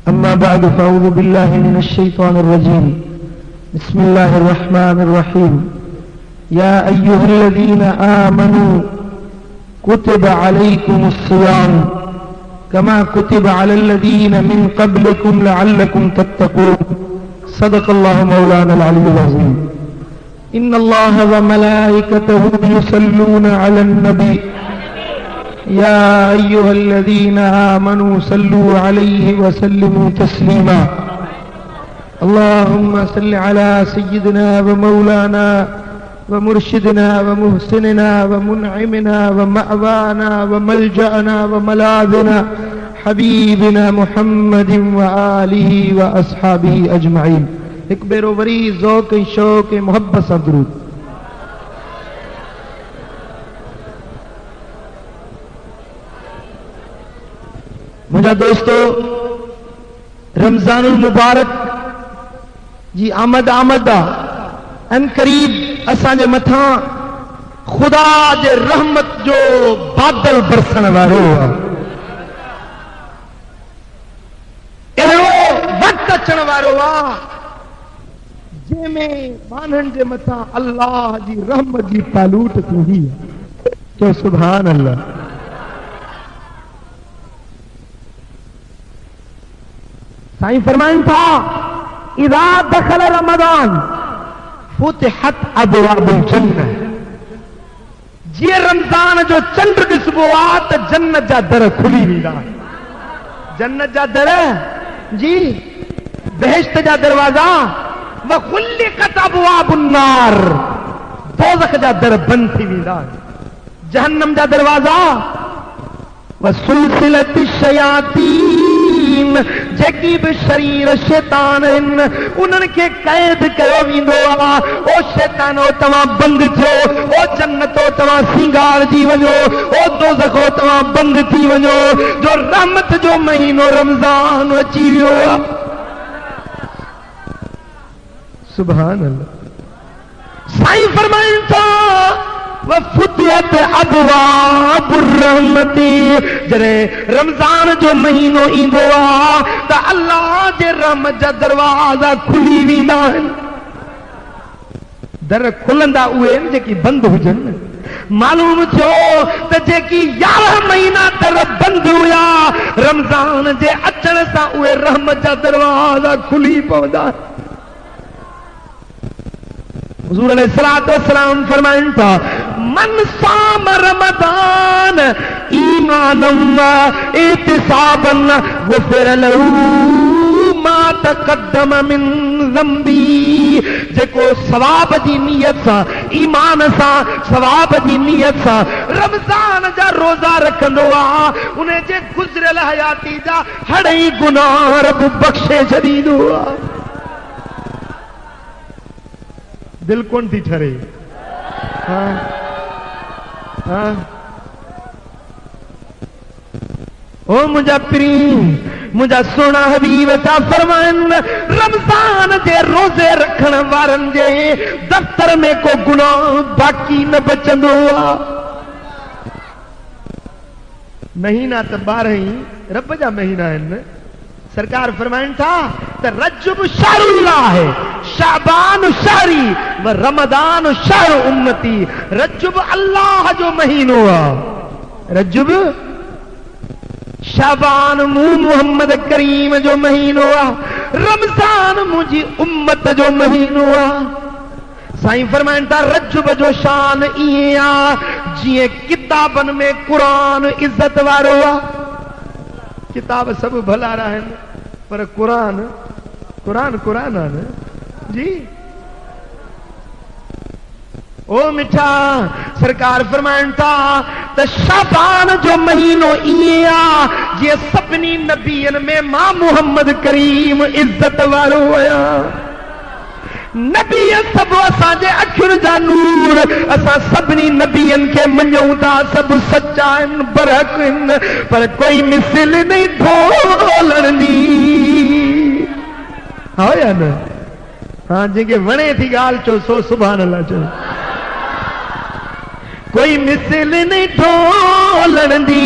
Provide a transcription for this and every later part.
अम्मा बाद फ़अऊज़ु बिल्लाहि मिनश्शैतानिर्रजीम बिस्मिल्लाहिर्रहमानिर्रहीम या अय्युहल्लज़ीना आमनू कुतिबा अलैकुमुस्सियाम कमा कुतिबा अलल्लज़ीना मिन क़ब्लिकुम लअल्लकुम तत्तक़ून सदक़ल्लाहु मौलाना अल-अलीयुल अज़ीम। इन्नल्लाहा व मलाइकतहु युसल्लूना अलन नबी या अय्युहल्लज़ीना आमनू सल्लू अलैहि व सल्लिमू तस्लीमा। अल्लाहुम्मा सल्लि अला सय्यिदिना व मौलाना व मुर्शिदना व मुहसिनना व मुनइमना व मअवाना व मलजअना व मलाज़ना हबीबिना मुहम्मदिन व आलिहि व अस्हाबिहि अजमईन। एक बेरो वरी ज़ौक़ शौक़ मोहब्बत सां दुरूद। मुझा दोस्तों, रमज़ानुल मुबारक जी आमद अन करीब असांजे मथां खुदा जे रहमत जो बादल बरसण वारो आहे। अहिड़ो वक़्तु अचण वारो आहे जंहिंमें माण्हुनि जे मथां अल्लाह जी रहमत जी तालूट थींदी आहे। चओ सुभान अल्लाह। साईं फरमाइनि था इज़ा दख़ल रमज़ान फुतिहत अबवाबुल जन्नह। जीअं रमज़ान जो चंड ॾिसबो आहे त जन्नत जा दर खुली वेंदा। जन्नत जा दर जी बहिश्त जा दरवाज़ा व खुल्लिक़त अबवाबुन नार। दोज़ख जा दर बंदि थी वेंदा। जहन्नम जा दरवाज़ा व सुलसिलति शयातीन। जेकी भी शरीर शैतान आहिनि उन्हनि खे कैद कयो वेंदो आहे। ओ शैतानो तव्हां बंदि थियो, ओ जन्नतो तव्हां सिंगार जी वञो, ओ दोज़खो तव्हां बंदि थी वञो। जो रहमत जो महीनो रमज़ान अची वियो आहे। सुभान अल्लाह। साईं फरमाइनि था वफ़ुतिहत अबवाबुर रहमती। जॾहिं रमज़ान जो महीनो ईंदो आहे त अल्लाह जे रहमत जा दरवाज़ा खुली वेंदा आहिनि। दर खुलंदा उहे आहिनि जेकी बंदि हुजनि। मालूम थियो त जेकी 11 महीना दर बंदि हुया रमज़ान जे अचण सां उहे रहमत जा दरवाज़ा खुली पवंदा। हुज़ूर अलैहिस्सलातु वस्सलाम फरमाइनि था मन साम रमज़ान ईमानन व इहतिसाबन गुफ़िर लहू मा तक़द्दम मिन ज़ंबी। जेको सवाब जी नियत सां ईमान सां सवाब जी नियत सां रमज़ान जा रोज़ा रखंदो आहे उन जे गुज़रियल हयाती जा हड़ई गुनाह रब बख़्शे छॾींदो आहे। दिल कोन थी ठरे। हाँ हाँ ओ मुझा प्री मुझा सोना हबीब था फरमाइनि रमज़ान जे रोज़े रखण वारनि जे दफ़्तर में को गुनाह बाक़ी न बचंदो आहे। महीना त 12 ही रब जा महीना आहिनि। सरकार फरमाइनि था त रजब शहरुल्लाह है, शाबान शहरी व रमदान शहर उम्मती। रजब अल्लाह जो महीनो आहे। रजब शाबान मुहम्मद करीम जो महीनो आहे। रमज़ान मुंहिंजी उम्मत जो महीनो आहे। साईं फरमाइनि था रजब जो शान ईअं आहे जीअं किताबनि में क़ुरान इज़त वारो आहे। किताब सब भलारा आहिनि पर क़ुरान क़ुरान क़ुरान आहे न जी। ओ मिठा सरकार फरमाइनि था त शाबान जो महीनो ईअं आहे जीअं सभिनी नबियनि में मां मुहम्मद करीम इज़त वारो आहियां। नबी सब असांजे अखियुनि जा नूर। असां सभिनी नबियनि खे मञूं था सभु सचा आहिनि बरहक आहिनि पर कोई मिसल नहीं ढोलण दी। हाँ या न? हाँ जंहिंखे वणे थी ॻाल्हि चओ सो सुभान अल्लाह चओ। कोई मिसल नहीं ढोलण दी।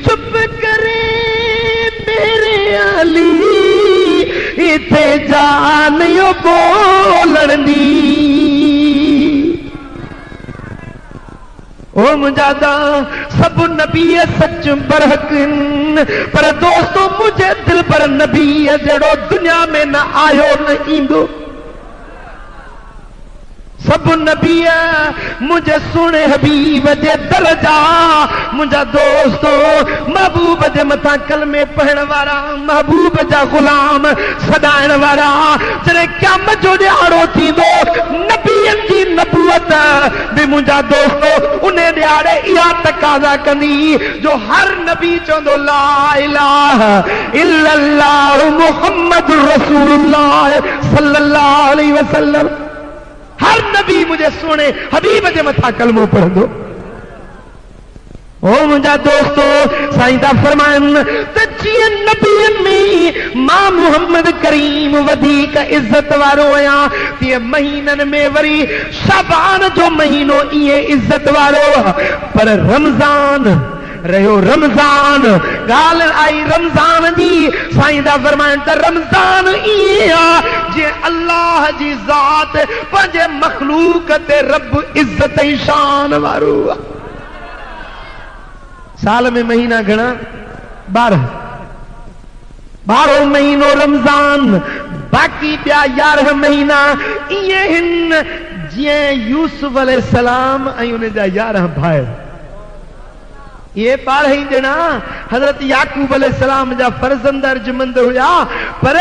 चुप करे मेरे अली किथे जान यो बोलण दी ओ मुझादा सब नबी सच बरहक पर दोस्तों मुझे दिल पर नबी जड़ो दुनिया में न आयो न ईंदो सब नबी मुझे सुने हबीब जे दरजा मुझा दोस्तों महबूब जे मथा कलमे पढ़ण वारा महबूब जा गुलाम सदाइण वारा जने क़यामत जो ॾियारो थींदो नबीअनि जी नबूवत बि मुझा दोस्तों उन ॾियारे इहा तकाज़ा कंदी जो हर नबी चवंदो ला इलाहा इल्लल्लाह मुहम्मदुर रसूलुल्लाह सल्लल्लाहु अलैहि वसल्लम हर नबी मुझे सुने हबीब जे मथा कलमो पढ़ंदो ओ मुझा दोस्तों साईं ता फरमाइन त जीअं नबीअनि में मां मुहम्मद करीम वधीक इज्जत वारो आहियां तीअं महीननि में वरी शाबान जो महीनो इहे इज्जत वारो पर रमज़ान रहियो रमज़ान ॻाल्हि आई रमज़ान जी साईं दा फरमाइनि त रमज़ान इएं आहे जीअं अल्लाह जी ज़ात पंहिंजे मखलूक ते रब इज़त ऐं शान वारो आहे साल में महीना घणा 12 महीनो रमज़ान बाक़ी ॿिया 11 महीना इएं हिन जीअं यूसुफ अलैहिस्सलाम ऐं उन जा 11 भाउ ये 12 ॼणा हज़रत याकूब अलैहिस्सलाम जा फर्ज़ंद अर्जुमंद हुया पर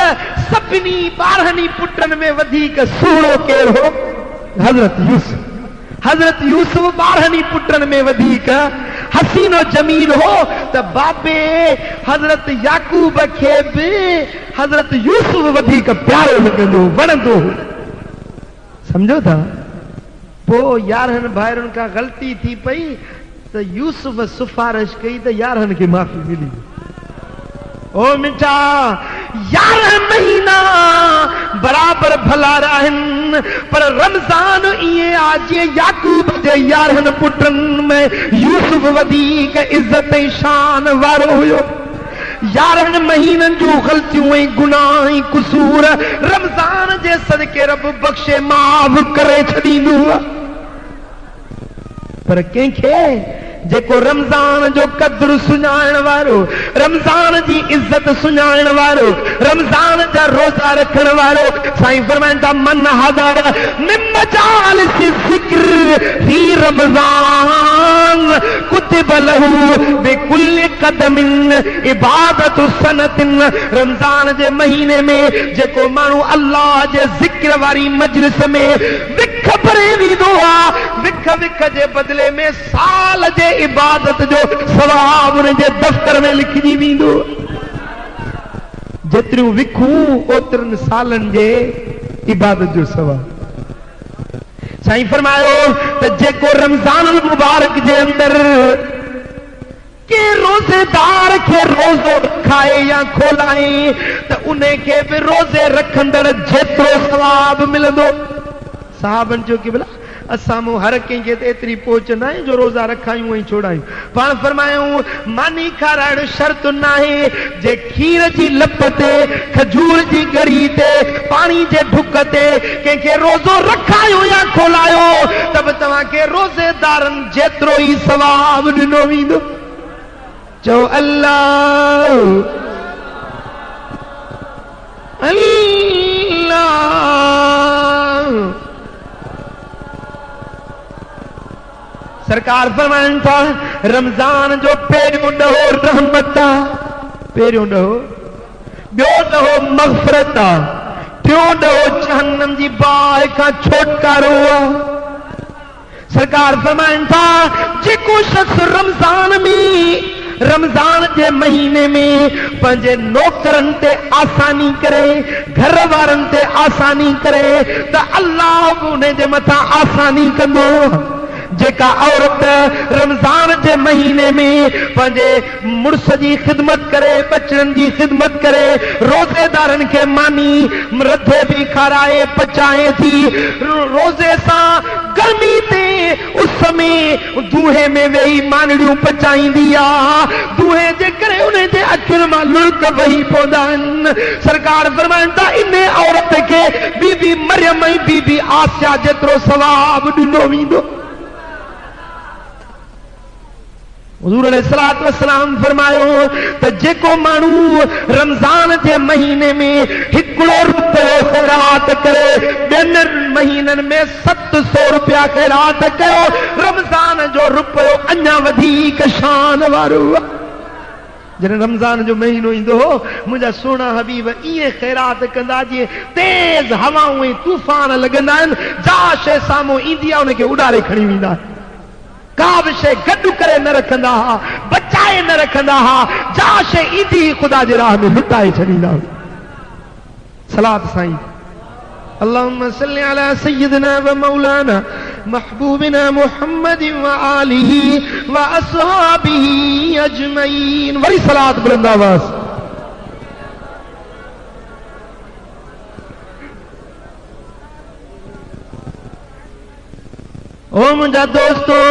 सभिनी 12 पुटनि में वधीक सुहिणो केरु हो हज़रत यूसुफ 12 पुटनि में वधीक हसीनो जमील हो त बाबे हज़रत याकूब खे बि हज़रत यूसुफ वधीक प्यारो लॻंदो वणंदो समझो था पोइ 11 भाइरनि खां ग़लती थी पई तो यूसुफ सिफारिश कई तो 11 की माफी मिली ओ मिठा 11 महीना बराबर भला रहन पर रमज़ान इए आज याकूब जे 11 पुटनि में यूसुफ वधीक इज्जत ऐं शान वारो हुयो 11 महीननि जूं ग़लतियूं ऐं गुनाह ऐं कुसूर रमज़ान जे सदके रब बख़्शे माफ़ करे छॾींदो पर कंहिंखे जेको रमज़ान जो कदुरु सुञाणण वारो रमज़ान जी इज्जत सुञाणण वारो रमज़ान जा रोज़ा रखण वारो साईं फरमाइनि था मन हज़र मिन मजालिस ज़िक्र फी रमज़ान कुतिब लहू बिकुल्लि क़दमिन इबादतु सनतिन रमज़ान जे महीने में जेको माण्हू अल्लाह जे ज़िक्र वारी मजलिस में विख भरे वेंदो आहे विख जे बदिले में साल जे इबादत जो सवाब उन जे दफ़्तर में लिखजी वेंदो जेतिरियूं विखूं ओतिरनि सालनि जे इबादत जो सवाब साईं फरमायो त जेको रमज़ान मुबारक जे अंदर के रोज़ेदार खे रोज़ो खाए या खोलाए त उन खे बि रोज़े रखंदड़ जेतिरो सवाब मिलंदो साहबनि चयो कि भला असां हर कंहिंखे एतिरी पहुच न आहे जो रोज़ा रखायूं ऐं छोड़ायूं पाण फरमायूं मानी खाराइण शर्त न आहे जे खीर जी लप ते खजूर जी गरी ते पाणी जे ढुक ते कंहिंखे रोज़ो रखायो या खोलायो त बि तव्हांखे रोज़ेदारनि जेतिरो ई सवाब ॾिनो वेंदो चओ अल्लाह अल्लाह सरकार फरमाइनि था रमज़ान जो पहिरियों ॾहो रहमत आहे पहिरियों ॾहो ॿियो ॾहो मग़फ़िरत आहे टियों ॾहो जहन्नम जी बाहि खां छुटकारो आहे सरकार फरमाइनि था जेको शख़्स रमज़ान जे महीने में पंहिंजे नौकरनि ते आसानी करे घर वारनि ते आसानी करे त अल्लाह बि उन जे मथां आसानी कंदो जेका औरत रमज़ान जे महीने में पंहिंजे मुड़स जी ख़िदमत करे, बचड़नि जी ख़िदमत करे, रोज़ेदारनि खे मानी रधे बि खाराए पचाए थी, रोज़े सां गर्मी ते उस में दूहे में वेही मानड़ियूं पचाईंदी आहे, दूहे जे करे उन जे अखियुनि मां लुड़क वही पवंदा आहिनि। सरकार फरमाइनि था इन औरत खे बीबी मरियम ऐं बीबी आसिया जेतिरो सवाब ॾिनो वेंदो। हुज़ूर अलैहिस्सलातु वस्सलाम फरमायो त जेको माण्हू रमज़ान जे महीने में हिकिड़ो रुपयो ख़ैरात करे, ॿियनि महीननि में 700 रुपया ख़ैरात कयो, रमज़ान जो रुपयो अञा वधीक शान वारो आहे। जॾहिं रमज़ान जो महीनो ईंदो हो मुंहिंजा सुहिणा हबीब ईअं ख़ैरात कंदा जीअं तेज़ हवाऊं ऐं तूफ़ान लॻंदा आहिनि, जा शइ साम्हूं ईंदी आहे उनखे उॾारे खणी वेंदा, का बि शइ गॾु करे न रखंदा हुआ, बचाए न रखंदा हुआ, जा शइ ईंदी ख़ुदा जे राह में लुटाए छॾींदा हुआ। सलात साईं अल्लाहुम्मा सल्लि अला सय्यिदना व मौलाना महबूबिना मुहम्मद व आलिही व अस्हाबिही अजमईन। वरी सलात बुलंद आवाज़। ओ मुंहिंजा दोस्तों,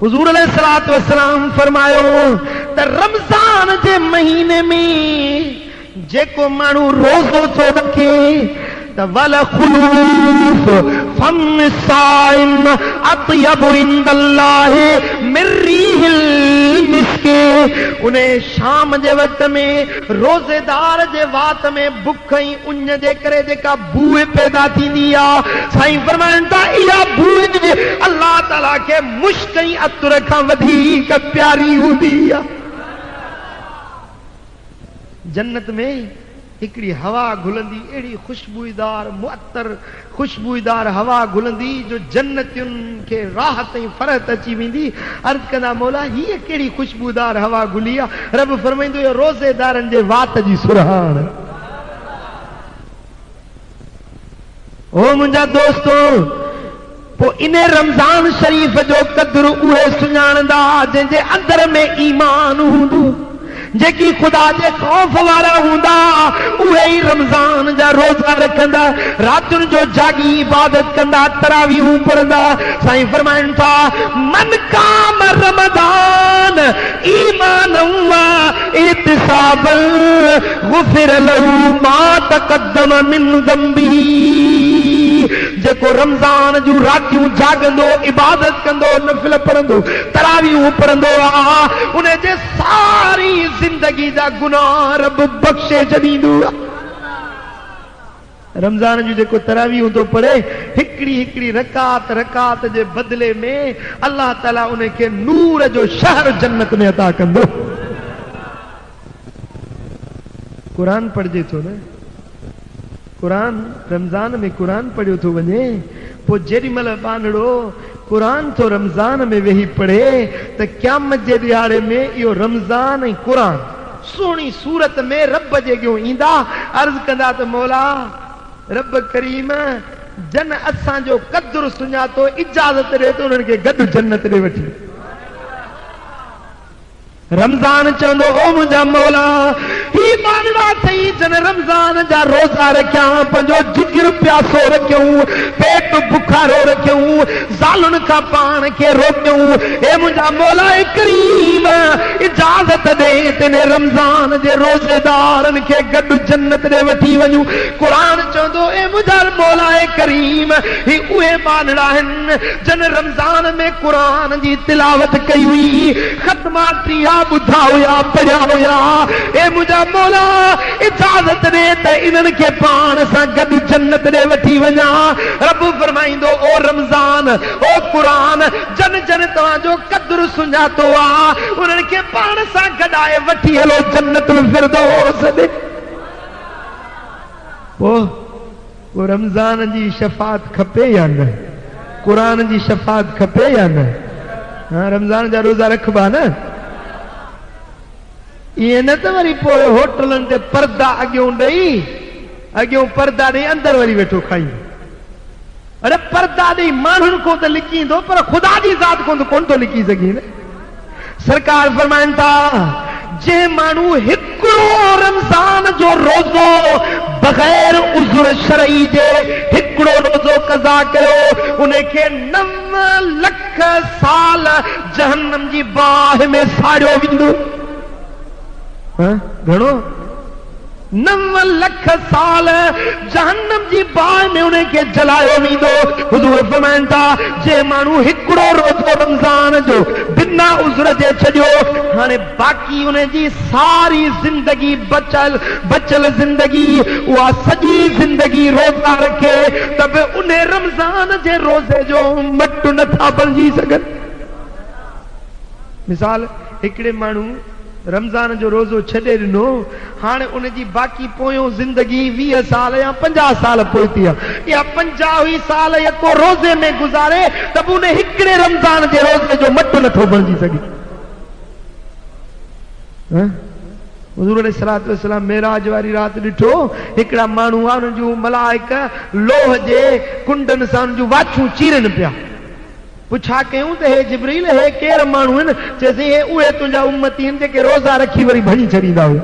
हुज़ूर अलैहिस्सलातु वस्सलाम फरमायो त रमज़ान जे महीने में जेको माण्हू रोज़ो थो रखे त वल खुलूफ फम साइम अतयब इंदल्लाहि मिन रिहिल मिस्के। उन शाम जे वक़्त में रोज़ेदार जे वात में बुख ऐं उञ जे करे जेका बूह पैदा थींदी आहे, साईं फरमाइनि था इहा बूह अल्लाह ताला खे मुश्क ऐं अतर खां वधीक प्यारी हूंदी आहे। जन्नत में हिकिड़ी हवा घुलंदी, अहिड़ी ख़ुशबूदार मुअत्तर ख़ुशबूदार हवा घुलंदी जो जन्नतियुनि खे राहत ऐं फ़रहत अची वेंदी। अर्ज़ कंदा मौला हीअ कहिड़ी ख़ुशबूदार हवा घुली आहे? रब फरमाईंदो इहो रोज़ेदारनि जे वात जी सुरहाण। ओ मुंहिंजा दोस्तो, पोइ इन रमज़ान शरीफ़ जो क़द्र उहे सुञाणंदा जंहिंजे अंदर में ईमान हूंदो, जेकी ख़ुदा जे ख़ौफ़ वारा हूंदा, उहे ई रमज़ान जा रोज़ा रखंदा, रातुनि जो जागी इबादत कंदा, तरावीहूं पढ़ंदा। साईं फरमाइनि था मन काम रमज़ान ईमानन व इहतिसाबन गुफ़िर लहू मा तक़द्दम मिन ज़ंबिही। जेको रमज़ान जूं रातियूं जागंदो, इबादत कंदो, नफ़िल पढ़ंदो, तरावीहूं पढ़ंदो आहे, उन जे सारी जिंदगी जा गुनाह रब बख़्शे छॾींदो आहे। रमज़ान जूं जेको तरावीहूं थो पढ़े, हिकिड़ी हिकिड़ी रकात जे बदिले में अल्लाह ताला उनखे नूर जो शहर जन्नत में अता कंदो। क़ुरान पढ़जे थो न, क़ुरान रमज़ान में क़ुरान पढ़ियो थो वञे, पोइ जेॾी महिल बानड़ो क़ुरान तो रमज़ान में वेही पढ़े त क़यामत जे ॾियारे में इहो रमज़ान ऐं क़ुरान सुहिणी सूरत में रब जे अॻियां ईंदा, अर्ज़ कंदा त मौला रब करीम जन असांजो क़द्र सुञातो, इजाज़त ॾे त उन्हनि खे गॾु जन्नत ॾे वठी। रमज़ान चवंदो ओ मुंहिंजा मौला ही मानड़ा सही जन रमज़ान जा रोज़ा रखिया, पंहिंजो जिगर प्यासो रखियूं, पेट बुखारो रखियूं, ज़ालुनि खां पाण खे रोकियूं। हे मुंहिंजा मौला करीम इजाज़त ॾे तिन रमज़ान जे रोज़ेदारनि खे गॾु जन्नत ॾे वठी वञूं। क़ुरान चवंदो ए मुंहिंजा मौला करीम ही उहे मानड़ा आहिनि जन रमज़ान में क़ुरान जी तिलावत कई हुई, ख़त्मा थिया, बुधा हुया, पढ़िया हुया। ए मुंहिंजा मौला इजाज़त ॾे त इन्हनि खे पाण सां गॾु जन्नत ॾे वठी वञा। रब फरमाईंदो ओ रमज़ान, ओ क़ुरान जन जन तव्हांजो क़द्र सुञातो आहे, उन्हनि खे पाण सां गॾाए वठी हलो जन्नत में फिरदौस ॾे। पोइ रमज़ान जी शफ़ाअत खपे या न? क़ुरान जी शफ़ाअत खपे या न? हाँ, रमज़ान जा रोज़ा रखबा न? ये न त वरी पोइ होटलनि ते पर्दा अॻियों ॾेई, अॻियों पर्दा ॾेई अंदरि वरी वेठो खाई। अरे पर्दा दी मानन को तो लिखी दो पर खुदा दी जात को तो कौन तो लिखी सकी ने। सरकार फरमाइन था जे मानू हिकड़ो रमजान जो रोजो बगैर उज़्र शरई जे हिकड़ो रोजो कज़ा कयो उन्हें के 9 लख साल जहन्नम जी बाह में साड़ियो विंदो। घणो 9 लख साल जहन्नम जी बाह में उन्हें के जलायो वींदो। हुजूर फरमाइन था जे मानू हिकड़ो रोजो रमजान जो बिना उज़्र जे छड़ियो हाने बाकी उन्हें जी सारी जिंदगी बचल जिंदगी वह सजी जिंदगी रोजा रखे तब उन्हें रमजान जे रोजे जो मट न था बणजी सगन। मिसाल हिकड़े मानू रमजान जो रोजो छड़े दिनो हाने उनकी बाकी पोयो जिंदगी 20 साल या 50 साल पोती या 50 साल या को रोजे में गुजारे तब उन्हें हिकड़े रमजान जे रोजे जो मट न थो बणजी सके। हुजूर अलैहिस्सलातु वस्सलाम मेराज वारी रात ॾिठो हिकड़ा मानू आ उन जो मलाइका लोह जे कुंडन सां उन जो वाछू चीरन पिया। पुछा कयूं त हे जिब्रील हे केर मानू आहिनि चएसि हे उहे तुंहिंजा उम्मती आहिनि जेके रोज़ा रखी वरी भणी छॾींदा हुआ।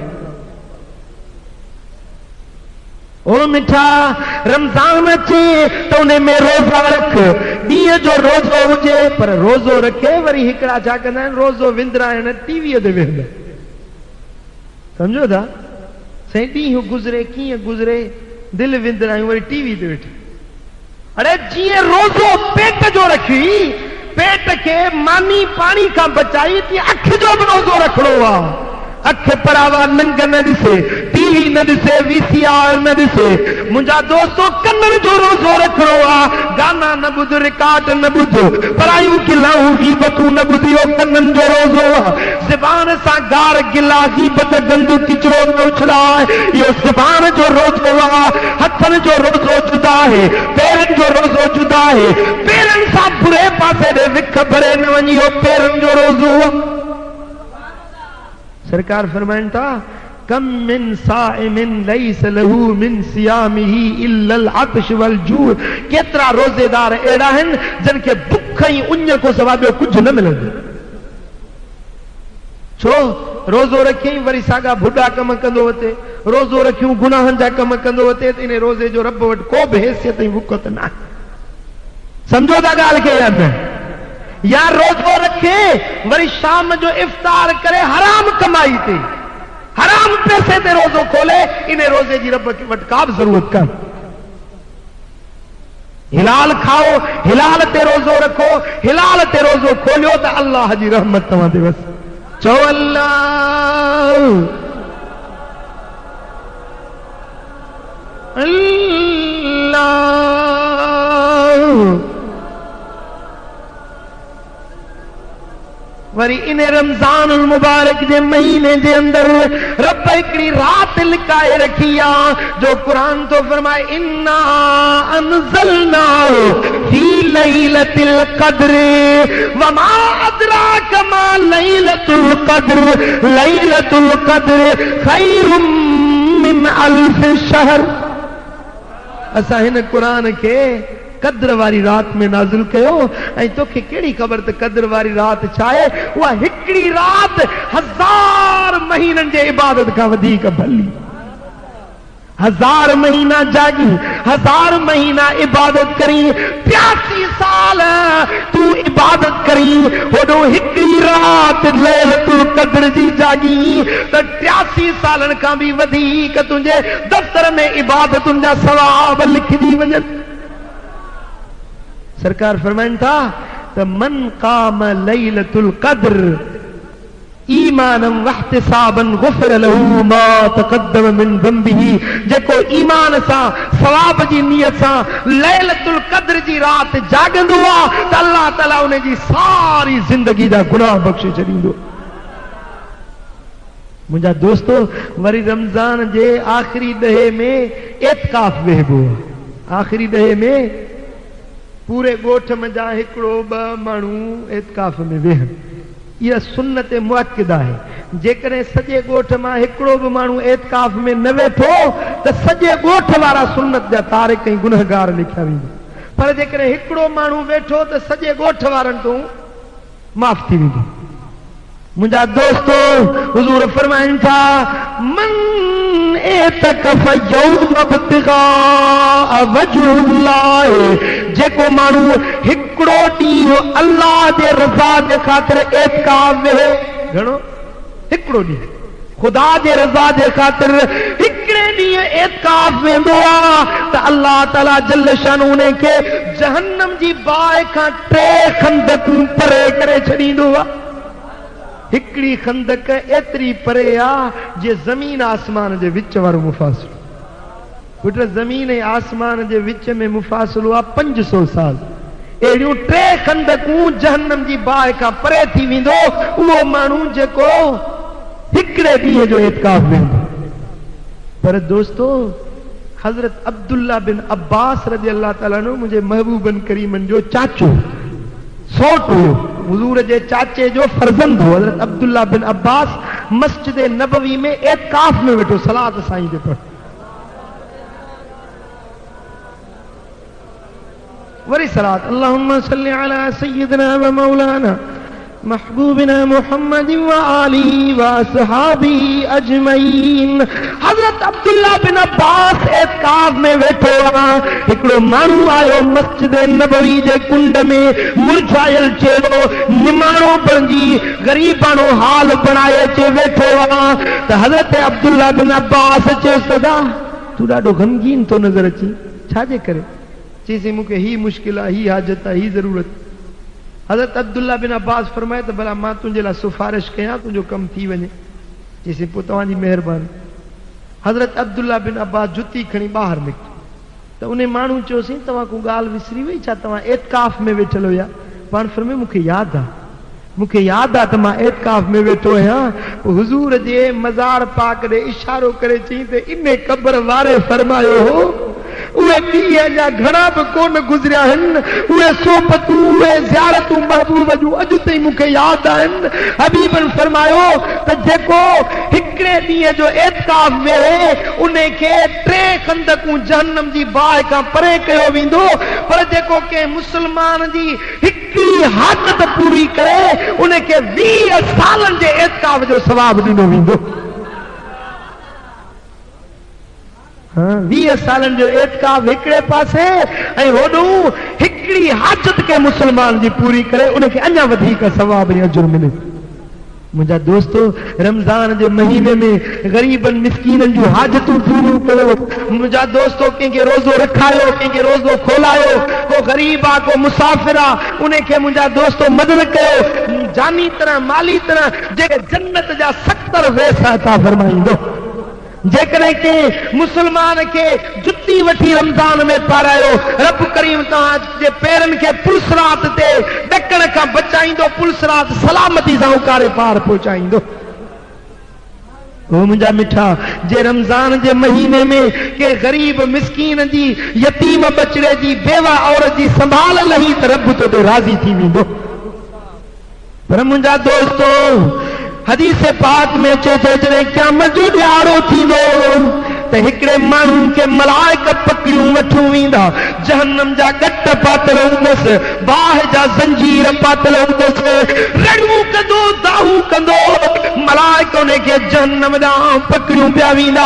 ओ मिठा रमजान अचे त उन में रोज़ा रख ॾींहं जो रोज़ो हुजे पर रोज़ो रखे वरी हिकिड़ा छा कंदा आहिनि रोज़ो विंदराइण टीवीअ ते वेहंदा। सम्झो था साईं ॾींहुं गुज़रे कीअं गुज़रे दिलि विंदरायूं वरी टीवी ते वेठे। अरे जीअं रोज़ो पेट जो रखी पेट के मानी पानी का बचाई थी अख जो भी रोज़ो रखणो आहे। अख परावा नंग न ॾिसे टीवी न ॾिसे VCR न ॾिसे। मुंहिंजा दोस्तो कननि जो रोज़ो रखणो आहे गाना न ॿुध रिकॉर्ड न ॿुध परायूं गिलाऊं गीबतूं न ॿुधियो कननि जो रोज़ो आहे। ज़बान सां गार गिला गीबत गंद किचरो न उछलाए इहो ज़बान जो रोज़ो आहे। हथनि जो रोज़ो जुदा आहे पेरनि जो रोज़ो जुदा आहे। पेरनि सां बुरे पासे ॾे विख भरे न वञी इहो पेरनि जो रोज़ो आहे। सरकार फरमाइन था कम मिन साइमिन लैस लहू मिन सियामिही इल्लल अत्श वल जू। केतरा रोजेदार एड़ा आहिनि जिन खे बुख ऐं उञ को सवाइ ॿियो कुझु न मिलंदो। छो रोज़ो रखियईं वरी साॻा बुढा कम कंदो वते रोज़ो रखियूं गुनाहनि जा कम कंदो वते त इन रोज़े जो रब वटि को बि हैसियत ऐं वक़्त न आहे। सम्झो था ॻाल्हि खे या न? या रोज़ो रखे वरी शाम जो इफ्तार करे हराम कमाई ते हराम पैसे ते रोज़ो खोले इन रोज़े जी रब वटि का बि ज़रूरत कान। हिलाल खाओ हिलाल ते रोज़ो रखो हिलाल ते रोज़ो खोलियो त अल्लाह जी रहमत तव्हां ते बस। चओ अल्लाह अल्लाह। वरी इन रमजान मुबारक जे महीने जे अंदर रब हिकड़ी रात लिकाए रखी आ जो कुरान तो फरमाए इन्ना अनज़लनाहु फी लैलतिल क़द्र वमा अदराक मा लैलतुल क़द्र खैरुम मिन अल्फ शहर। असां हिन कुरान के कद्र वारी रात में नाज़िल कयो ऐं तोखे केड़ी ख़बर त कद्र वारी रात छा आहे? उहा हिकड़ी रात 1000 महीननि जे इबादत खां वधीक भली। 1000 महीना जागी 1000 महीना इबादत करी 85 साल तू इबादत करी होडो हिकड़ी रात लैलतुल क़द्र जी जागी त 83 सालनि खां बि वधीक तुंहिंजे दफ़्तर में इबादतुनि जा सवाब लिखजी वञनि। सरकार फरमाइन था त मन काम लैलतुल क़द्र ईमानम वहतिसाबन गुफिर लहू मा तक़द्दम मिन ज़ंबिही। जेको ईमान सां सवाब जी नियत सां लैलतुल क़द्र जी रात जागंदो आहे त अल्लाह ताला उन जी सारी जिंदगी जा गुनाह बख़्शे छॾींदो। मुंहिंजा दोस्तो वरी रमज़ान जे आख़िरी ॾहे में एतिकाफ़ वेहबो। आख़िरी ॾहे में पूरे ॻोठ में जा हिकिड़ो ॿ माण्हू एतिकाफ़ में वेहनि। इहा सुन्नत मुअक्किदा आहे। जेकॾहिं सॼे ॻोठ मां हिकिड़ो बि माण्हू एतिकाफ़ में न वेठो त सॼे ॻोठ वारा सुन्नत जा तारिक ऐं गुनहगार लिखिया वेंदा। पर जेकॾहिं हिकिड़ो माण्हू वेठो त सॼे ॻोठ वारनि तूं माफ़ थी वेंदो। मुंहिंजा दोस्तो हुज़ूर फरमाइनि था मन एतकफ यौम इब्तिग़ाअ वजहिल्लाह, जेको माण्हू हिकिड़ो ॾींहुं अल्लाह जे रज़ा जे ख़ातिर एतिकाफ़ वेहे, घणो हिकिड़ो ॾींहुं खुदा जे रज़ा जे ख़ातिर हिकिड़े ॾींहुं एतिकाफ़ वेंदो आहे त अल्लाह ताला जल शानु उन खे जहन्नम जी बाहि खां 3 खंदक परे करे छॾींदो आहे। हिकिड़ी खंदक एतिरी परे आहे जे ज़मीन आसमान जे विच वारो मुफ़ासिलो। पुट ज़मीन ऐं आसमान जे विच में मुफ़ासिलो आहे 500 साल। अहिड़ियूं 3 खंदकूं जहन्नम जी बाहि खां परे थी वेंदो उहो माण्हू जेको हिकिड़े ॾींहं जो एतिकाफ़ वेंदो। पर दोस्तो हज़रत अब्दुल्ला बिन अब्बास रज़ी अल्लाह ताला अन्हु मुंहिंजे महबूबन करीमन जो चाचो सौट हुयो, हुज़ूर जे चाचे जो फर्ज़ंद हो। हज़रत अब्दुल्ला बिन अब्बास मस्जिद नबवी में एतिकाफ़ में वेठो सलात साईं ते पढ़। वरी सलात अल्लाहुम्मा सल्लि अला सय्यिदना व मौलाना महबूबिना मुहम्मद व आलिहि व असहाबिहि अजमईन। हज़रत अब्दुल्ला बिन अब्बास एतिकाफ़ में वेठो आहे। हिकिड़ो माण्हू आयो मस्जिद नबवी जे कुंड में मुरझायल चेहरो निमाणो बणिजी ग़रीबाणो हाल बणाए अचे वेठो आहे त हज़रत अब्दुल्ला बिन अब्बास चयोसि दादा तू ॾाढो ग़मगीन थो नज़र अची, छाजे करे? चईसि मूंखे ही मुश्किल आहे, ही हाजत आहे, ही ज़रूरत। हज़रत अब्दुल्ला बिन अब्बास फरमाए त भला मां तुंहिंजे लाइ सिफारिश कयां, तुंहिंजो कमु थी वञे। चईसि पोइ तव्हांजी महिरबानी। हज़रत अब्दुल्ला बिन अब्बास जुती खणी ॿाहिरि निकितो त उन माण्हू चयोसीं तव्हां को ॻाल्हि विसरी वई छा, तव्हां एतिकाफ़ में वेठल हुया? पाण फरमाए मूंखे यादि आहे, मूंखे यादि आहे त मां एतिकाफ़ में वेठो आहियां। हुज़ूर जे मज़ार पाक ॾे इशारो करे चई त इन क़ब्र वारे फरमायो हो उहे ॾींहं जा घणा बि कोन गुज़रिया आहिनि, उहे सोबतूं उहे ज़ियारतूं महबूब जूं अॼु ताईं मूंखे यादि आहिनि। हबीबन फरमायो त जेको हिकिड़े ॾींहं जो एतिकाफ़ वेहे उन खे 3 खंदकूं जहन्नम जी बाहि खां परे कयो वेंदो, पर जेको कंहिं मुस्लमान जी हिकिड़ी हाजत पूरी करे उन खे 20 सालनि जे एतिकाफ़ जो सवाब ॾिनो वेंदो। 20 सालनि जो एतिकाफ़ हिकिड़े पासे ऐं होॾूं हिकिड़ी हाजत के मुस्लमान जी पूरी करे उनखे अञा वधीक सवाब ऐं अजुर मिले। मुंहिंजा दोस्तो रमज़ान जे महीने में ग़रीबनि मिस्कीननि जूं हाजतूं पूरियूं कयो। मुंहिंजा दोस्तो कंहिंखे रोज़ो रखायो, कंहिंखे रोज़ो खोलायो, को ग़रीब आहे को मुसाफ़िर आहे उनखे मुंहिंजा दोस्तो मदद कयो जानी तरह माली तरह जेके जन्नत जा 70 वेसा अता फरमाईंदो। जेकॾहिं कंहिं मुस्लमान खे जुती वठी रमज़ान में पारायो रब करीम तव्हांजे पेरनि खे पुलसरात ते ॾकण खां बचाईंदो, पुलसरात सलामती सां उकारे पार पहुचाईंदो। मुंहिंजा मिठा जे रमज़ान जे महीने में के ग़रीब मिस्कीन जी यतीम बचड़े जी बेवा औरत जी संभाल लही त रब तो राज़ी थी वेंदो। पर मुंहिंजा दोस्तो हदीस पाक में चए थो जॾहिं क़यामत जो ॾियारो थींदो त हिकिड़े माण्हू खे मलाइक पकड़ियूं वठूं वेंदा, जहन्नम जा गट पातल हूंदसि, बाहि जा ज़ंजीर पातल हूंदसि, रड़ियूं कंदो दाहूं कंदो, मलाइक उन खे जहन्नम ॾांहुं पकड़ियूं पिया वेंदा।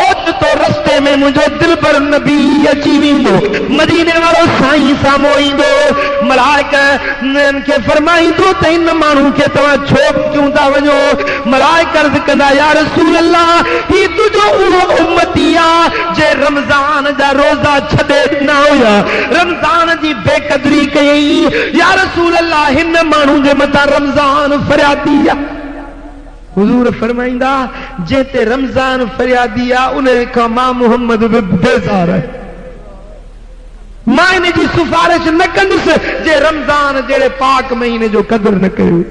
ओचितो रस्ते में मुंहिंजो दिलबर नबी अची वेंदो, मदीने वारो साईं साम्हूं ईंदो, मलाइक खे फरमाईंदो त हिन माण्हू खे तव्हां छो क्यों था वञो? मलाइक अर्ज़ कंदा या रसूल अल्लाह ही तुंहिंजो उहो उम्मती आहे जे रमज़ान जा रोज़ा छॾे ॾिना हुया, रमज़ान जी बेक़दरी कयई। या रसूल अल्लाह हिन माण्हू जे मथां रमज़ान फरियादी आहे। हुज़ूर फरमाईंदा जंहिं ते रमज़ान फरियादी आहे उन खां मां मुहम्मद बि बेज़ार आहियां, मां इन जी सिफारिश न कंदुसि जे रमज़ान जहिड़े पाक महीने जो क़दुरु न कयो।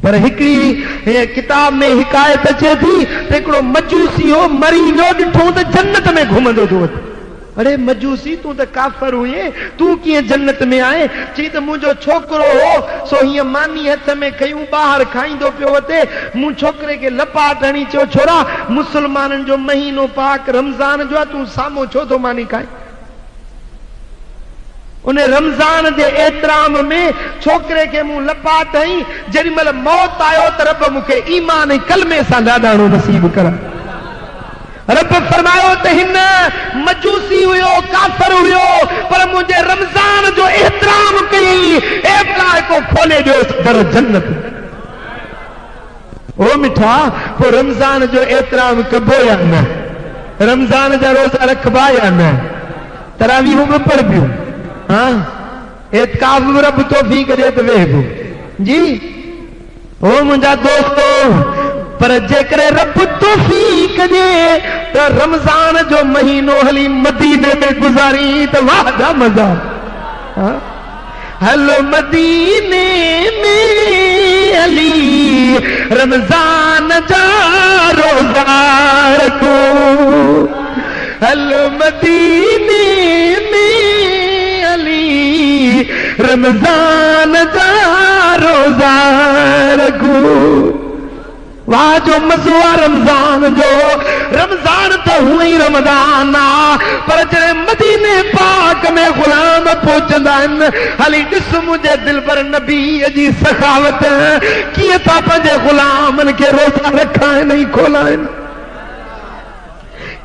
पर हिकिड़ी किताब में हिकायत अचे थी त हिकिड़ो मजूसी हो मरी वियो, ॾिठो त जन्नत में घुमंदो थो। अरे मजूसी तूं त काफ़र हुए, तूं कीअं जन्नत में आए? चई त मुंहिंजो छोकिरो हो सो हीअं मानी हथ में खयूं ॿाहिरि खाईंदो पियो वठे, मूं छोकिरे खे लपाट हणी चयो छोरा मुस्लमाननि जो महीनो पाक रमज़ान जो आहे, तूं साम्हूं छो थो मानी खाए? उन्हें रमजान के एतराम में छोकरे के मुंह लपाट आई जरी मल मौत आयो तो रब मुखे ईमान कलमे से लाडाणो नसीब कर। रब फरमायो तो हिन मजूसी हुयो काफर हुयो पर मुझे रमजान जो एहतराम कई एवकाय को खोले दो दर जन्नत। ओ मिठा वो रमजान जो एहतराम कबो या न रमजान जा रोजा रखबा या न तरावीह में पढ़बियो हाँ एतकाफ रब तौफीक दे तो वेहबो जी ओ मुझा दोस्तों पर जेकर रब तौफीक दे तो रमजान जो महीनो हली मदीने में गुजारी तो वादा मजा। हलो मदीने में अली रमजान जा रोजा रखो। हलो मदीने में अली रमजान जा रोजा रखो। वाह जो मसुआ रमजान जो रमजान तो हुई रमजान पर जड़े मदीने पाक में गुलाम पहुंचदा हली दिस मुझे दिल पर नबी जी सखावत किए था पंजे गुलामन के रोजा रखा है नहीं खोला है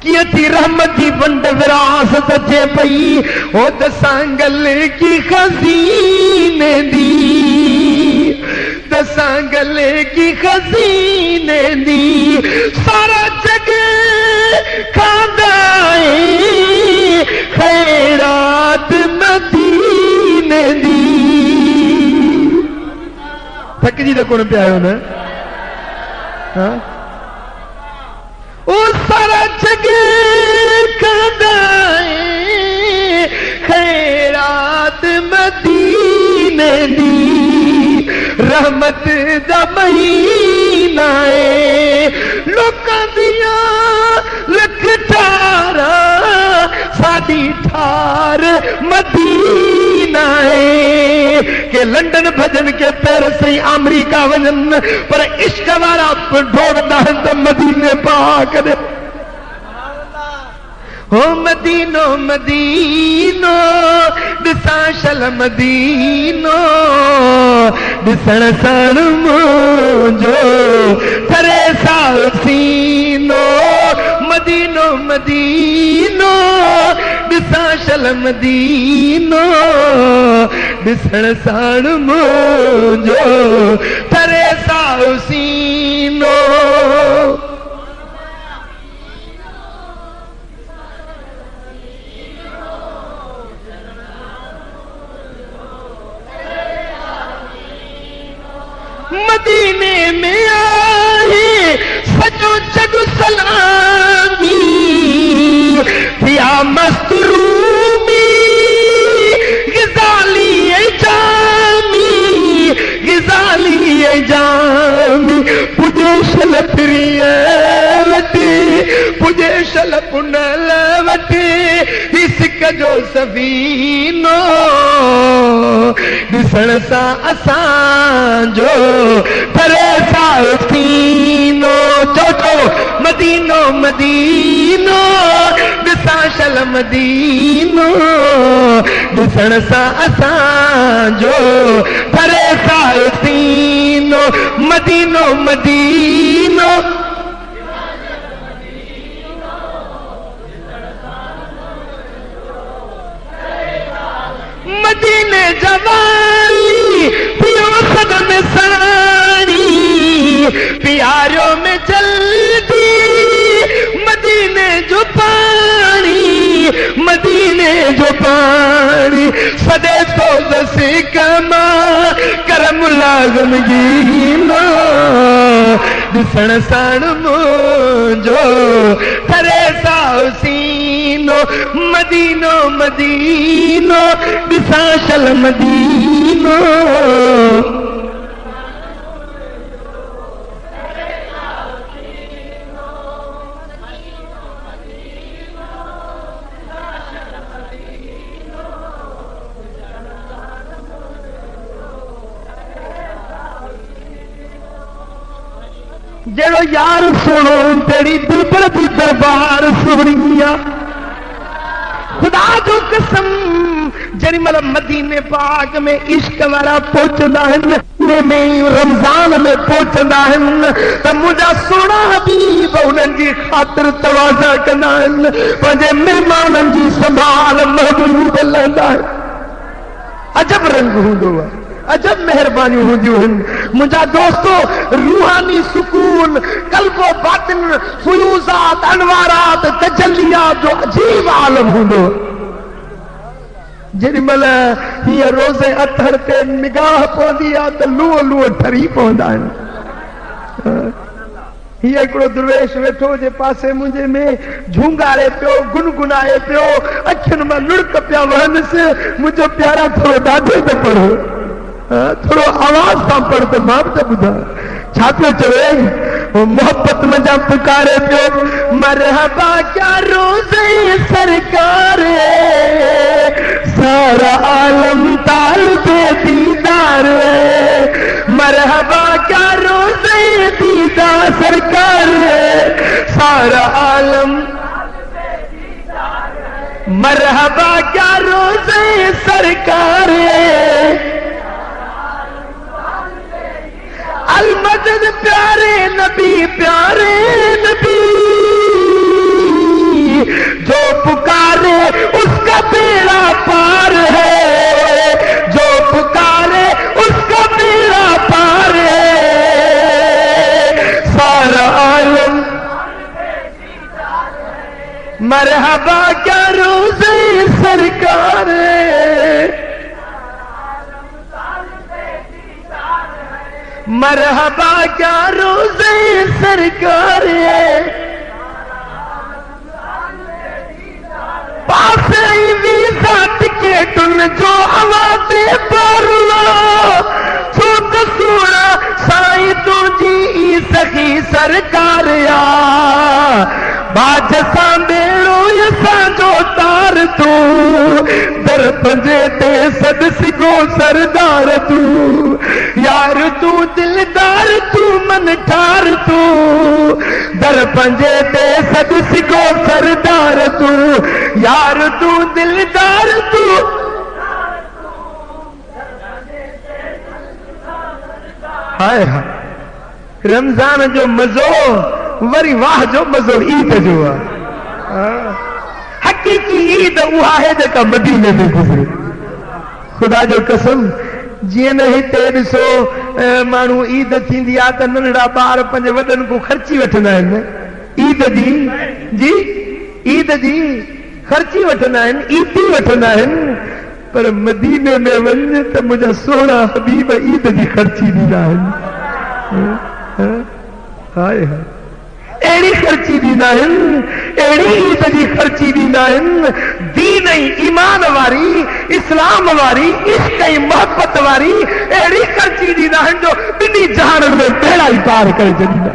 किए थी रहमत की बंड विरासत थे पई ओ दसांगल की खजीने दी दसांगल की खजीने दी सारा जग खादाए खैरात मदीने दी। थक जी तो कौन प्यारो ना हाँ ओ सारा जग खादाए खैरात मदीने दी। रहमत दा महीना है लोकां दिया लख ठारा साडी ठार मदीना है के लंदन भजन के पैर से अमेरिका वजन पर इश्क वाला ढोड़दा तो मदीने पाक दे। हो मदीनो मदीनो दिसा शल मदीनो दिसण सण मुझो थरे साल सीनो। मदीनो मदीनो दिसा शल मदीनो दिसण सण मुझो थरे साल सीनो। मदीने में आए सजो जग सलामी थिया मस्त रूमी गिजाली जामी गिजाली जामी पुजे शल प्रियवती पुजे शल पुनलवती इसक जो सवीनो दिसण सा असां जो थरे साल सीनो। चोचो मदीनो मदीनो दिसा शल मदीनो दिसण सा असां जो थरे साल सीनो। मदीनो मदीनो मदीने जवानी पियो सदन सानी प्यारों में जल्दी मदीने जो पानी मदीने जो पानी सदे तो दसी कमा करम लाजम गीनो दिसण सण मुझो थरे साओ सीनो। मदीनो मदीनो दिसा शल मदीनो जेड़ो यार सुनो तेरी दिलबर दी दरबार सुनिया खुदा जो कसम जरिमल मदीने पाक में इश्क वाला पहुंचदा है में रमजान में पहुंचदा है तो मुझा सोना हबीब उन्हनि जी ख़ातिर तवाज़ा कंदा आहिनि पंहिंजे महिमाननि जी संभाल महबूब लहंदा है अजब रंग हूंदो आहे अजब मेहरबानी हूंदियूं आहिनि मुंहिंजा दोस्तों रूहानी सुकून कल्बो बातिन फुयूज़ात अनवारात तजल्लियात जो अजीब आलम हूंदो जेॾीमहिल हीअ रोज़े अथर ते निगाह पवंदी आहे त लूह लूह ठरी पवंदा आहिनि हीअ हिकिड़ो दुर्वेश वेठो जे पासे मुंहिंजे में झूंगारे पियो गुनगुनाए पियो अखियुनि मां लुड़क पिया वहनिसि मुंहिंजो प्यारा थोरो ॾाढो त पढ़ो थोरो आवाज़ सां पढ़ त मां बि त ॿुधां छा पियो चवे मोहब्बत में जा पुकारे पियो मरहबा क्या रोज़े सरकार सारा आलम तालिबे दीदार मरहबा क्या रोज़े दीदार सरकार सारा आलम मरहबा क्या रोज़े सरकार अलमदद प्यारे नबी जो पुकारे उसका बेड़ा पार है जो पुकारे उसका बेड़ा पार है सारा आलम मरहबा क्या रोज़े सरकार मरहबा क्या रोज़े सरकार पास वीज़ा टिकट जो आवाज़े परलो छो त सोना साईं तुझी सखी सरकार बाज सां बेड़ो असांजो तार तू दर पंजे ते सद सिगो सरदार तू यार तू दिलदार तू मन ठार तू दर पंजे ते सद सिगो सरदार तू यार तू दिलदार तू हाय हाय रमजान जो मज़ो वरी वाह जो मज़ो ईद जो आहे हकीकी ईद उहा है जेका मदीने में गुज़रे खुदा जो कसम जीअं न हिते ॾिसो माण्हू ईद थींदी आहे त नंढड़ा ॿार पंहिंजे वॾनि खां ख़र्ची वठंदा आहिनि ईद जी ईद जी ख़र्ची वठंदा आहिनि ईदी वठंदा आहिनि पर मदीने में वञ त मुंहिंजा सोना हबीब ईद जी ख़र्ची ॾींदा आहिनि हाय हाय अहिड़ी ख़र्ची ॾींदा आहिनि अहिड़ी ईद जी ख़र्ची ॾींदा आहिनि दीन ऐं ईमान वारी इस्लाम वारी इश्क ऐं मोहब्बत वारी अहिड़ी ख़र्ची ॾींदा आहिनि जो ॿिन्ही जहाननि में बेड़ा ई पार करे छॾींदा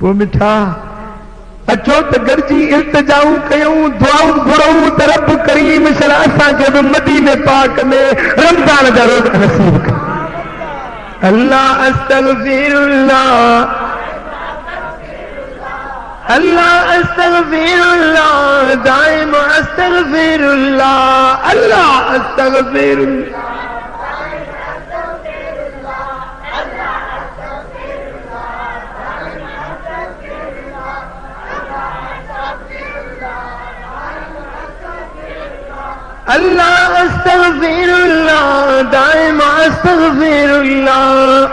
पोइ मिठा अचो त गॾिजी इल्तिजाऊं कयूं दुआऊं घुरूं त रब करीम शरा असांखे बि मदीने पाक में रमज़ान जा रोज़ा नसीब करे अल्लाह अस्तगफिरुल्लाह अल्लाह अस्तगफिरुल्लाह दाइम अस्तगफिरुल्लाह अल्लाह अस्तगफिरुल्लाह अल्लाह अस्तगफिरुल्लाह दाइम अस्तगफिरुल्लाह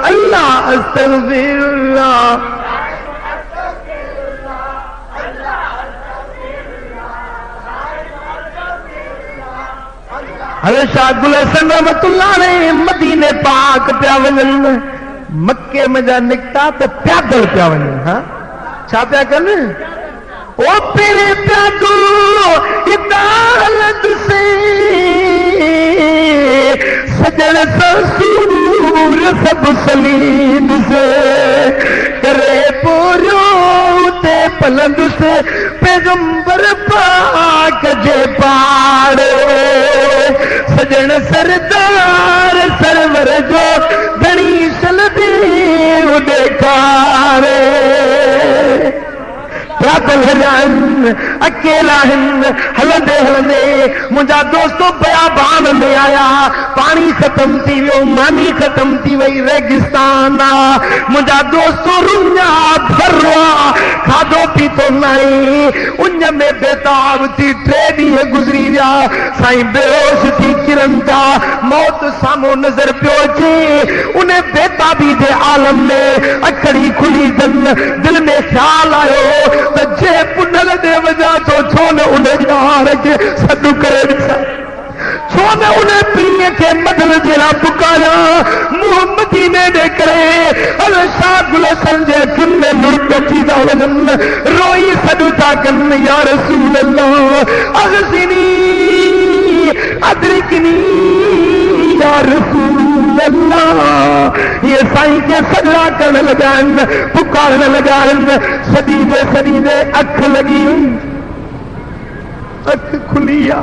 अल्लाह अस्तगफिरुल्लाह हज़रत शाह अब्दुल हसन रहमतुल्लाह अलैहि मदीने पाक पिया वञनि मक्के में जा निकिता त पैदल पिया वञनि हा छा पिया कनि ओ पेरे पैदल इदालत से सजन ससूर सब सलीम से करे पोरो ते पलंद से पैगंबर पाक जे पाड़े सजन सरदार सरवर जो धनी सलबी देखारे पैदल हजान अकेला हलंदे हलंदे मुंहिंजा दोस्तों बयाबान में आया, पानी खत्म थी वियो, मानी खत्म थी वई, रेगिस्तान आ मुंहिंजा दोस्तों रुञा भरवा, खाधो पीतो नहीं, उन में बेताब थी 3 ॾींहं गुज़री विया, साईं बेहोश थी किरन था, मौत साम्हूं नज़र पियो अचे, उन बेताबी जे आलम में अखड़ी खुली दिल में ख्याल आयो त जे पुनल दे वजह तो छो न उन यार के सॾु करे ॾिसां, छो न उन पीउ खे मदद जे लाइ पुकारिया, मोहम्मदी ने दे करे अल शाह गुलशन जे अखियुनि में नुर अची था वञनि, रोई सॾु था कनि या रसूल अल्लाह अग़सिनी अदरिकनी या रसूल अल्लाह। ये साईं के सजदा करण लगा, पुकारण लगा, सदी दे अख लगी, अख खुलिया,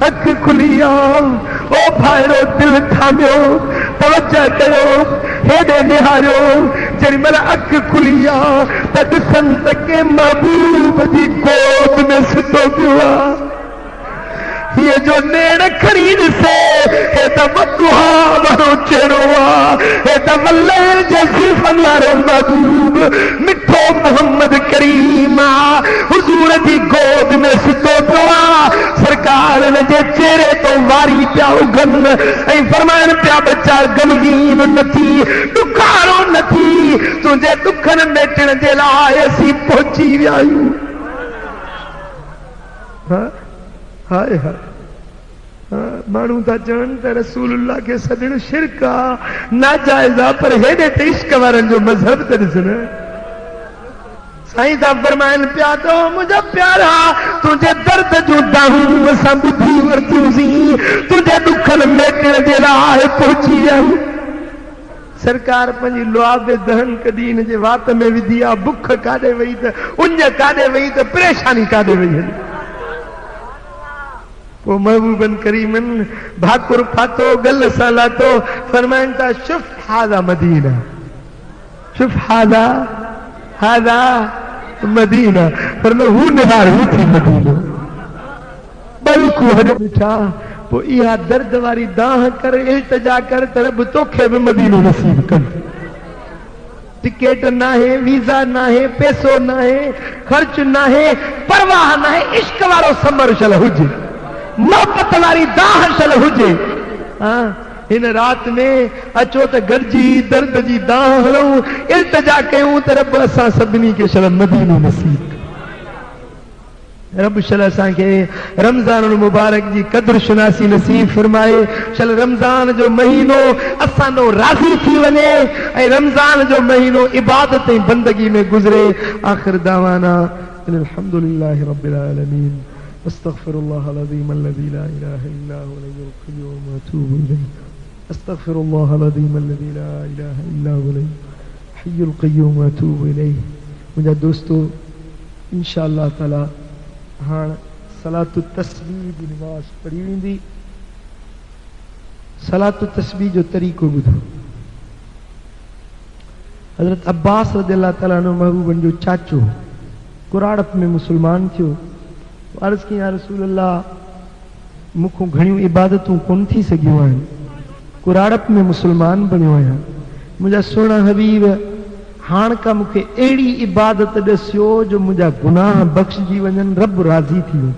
अख खुलिया, ओ भाइरो दिल थामियो, तवज्जो कयो, हेॾे निहारियो, जॾहिं महिल अख खुलिया त ॾिसनि त के महबूब जी गोद में सुतो पियो आहे, ये जो नेड़ खड़ी से हे त मकुहा वारो चेड़ो आ, हे त मल्लैल जैसी फलारो महबूब मिठो मोहम्मद करीम आ, हुजूर जी गोद में सुतो पियो आ, सरकार जे चेहरे तो वारी पिया उगन ऐं फरमाइनि पिया बच्चा गमगीन न थी, ॾुखारो न थी, तुंहिंजे ॾुखनि मेटण जे लाइ असीं पहुची विया आहियूं। हाय हाय माण्हू था चवनि त रसूलुल्लाह खे सॾणु शिरक आहे, नाजाइज़ आहे, पर हेॾे त इश्क वारनि जो मज़हब त ॾिस न। साईं था फरमाइनि पिया तो मुंहिंजा प्यारा तुंहिंजे दर्द जूं दाहूं असां ॿुधी वरितियूंसीं, तुंहिंजे ॾुखनि मेटण जे लाइ पहुची वियाऊं। सरकार पंहिंजी लुआब दहन कढी हिन जे वात में विधी आहे, बुख काॾे वई त उञ काॾे वई त परेशानी काॾे वई हली, वो महबूबन करीमन भाकुर फातो गल सां लातो, फरमाइनि था शुफ हादा मदीना, शुफ हादा हादा मदीना, फरमायो हू निहार हू थी मदीनो, बल्कु हॾ ॾिठा, पोइ इहा दर्द वारी दाह कर, इल्तिजा कर त रब तोखे बि मदीनो नसीब कनि। टिकेट नाहे, वीज़ा नाहे, पैसो नाहे, ख़र्च नाहे, परवाह नाहे, इश्क वारो समर शल हुजे, मोहब्बत वारी दाह शल हुजे। हिन रात में अचो त गॾिजी दर्द जी दाह हलूं, इल्तिजा कयूं त रब असां सभिनी खे शल मदीनो नसीब, रब शल असांखे रमज़ान मुबारक जी क़द्र शुनासी नसीब फरमाए, शल रमज़ान जो महीनो असांजो राज़ी थी वञे ऐं रमज़ान जो महीनो इबादत ऐं बंदगी में गुज़रे। आख़िर दावाना अल्हम्दुलिल्लाहि रब्बिल आलमीन, अस्तग़फिरुल्लाह अज़ीम अल्लज़ी ला इलाहा इल्ला हुवल हय्युल क़य्यूम व अतूबु इलैह, अस्तग़फिरुल्लाह अज़ीम अल्लज़ी ला इलाहा इल्ला हुवल हय्युल क़य्यूम व अतूबु इलैह। मुंहिंजा दोस्तों इंशाअल्लाह ताला हाणे सलातु तस्बीह जी नमाज़ पढ़ी वेंदी। सलातु तस्बीह जो तरीक़ो ॿुधो। हज़रत अब्बास रज़ियल्लाहु ताला अन्हु महबूबन जो चाचो कुराड़प में मुसलमान थियो, अर्ज़ कई या रसूल अल्लाह मूंखों घणियूं इबादतूं कोन थी सघियूं आहिनि, कुराड़प में मुसलमान बणियो आहियां, मुंहिंजा सुहिणा हबीब हाण का मूंखे अहिड़ी इबादत ॾसियो जो मुंहिंजा गुनाह बख़्शजी वञनि, रब राज़ी थी वञे।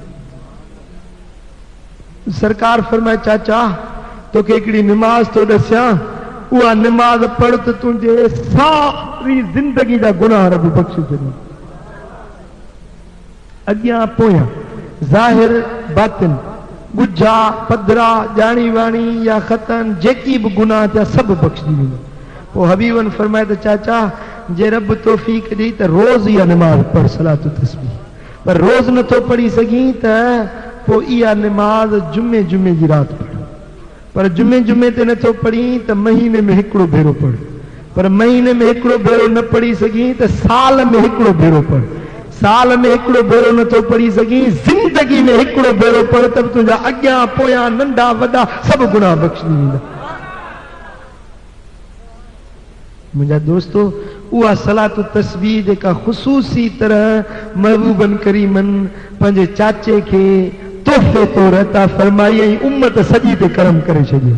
सरकार फरमाए चाचा तोखे हिकिड़ी निमाज़ थो ॾसियां, उहा निमाज़ पढ़ त तुंहिंजे सारी ज़िंदगी जा गुनाह रब बख़्शे छॾी, अॻियां पोयां ज़ाहिर बातिन, गुजा पधरा ॼाणी वाणी या ख़तन जेकी बि गुनाह थिया सभु बख़्शजी वेंदा। पोइ हबीबन फरमाए त चाचा जे रब तौफ़ीक़ ॾेई त रोज़ इहा निमाज़ पढ़ सलातु तस्बीह, पर रोज़ नथो पढ़ी सघीं त पोइ इहा निमाज़ जुमे जुमे जी राति पढ़, पर जुमे जुमे ते नथो पढ़ी त महीने में हिकिड़ो भेरो पढ़, पर महीने में हिकिड़ो भेरो न पढ़ी सघीं त साल में हिकिड़ो भेरो पढ़, साल में हिकिड़ो भेरो नथो पढ़ी सघीं ज़िंदगी में हिकिड़ो भेरो पढ़ त तुंहिंजा अॻियां पोयां नंढा वॾा सभु गुनाह बख़्शजी वेंदा। मुंहिंजा दोस्तो उहा सलातु तस्बीह जेका ख़ुसूसी तरह महबूबन करीमन पंहिंजे चाचे खे तोहफ़े तौर अता फरमाई ऐं उम्मत सॼी ते करम करे छॾियो।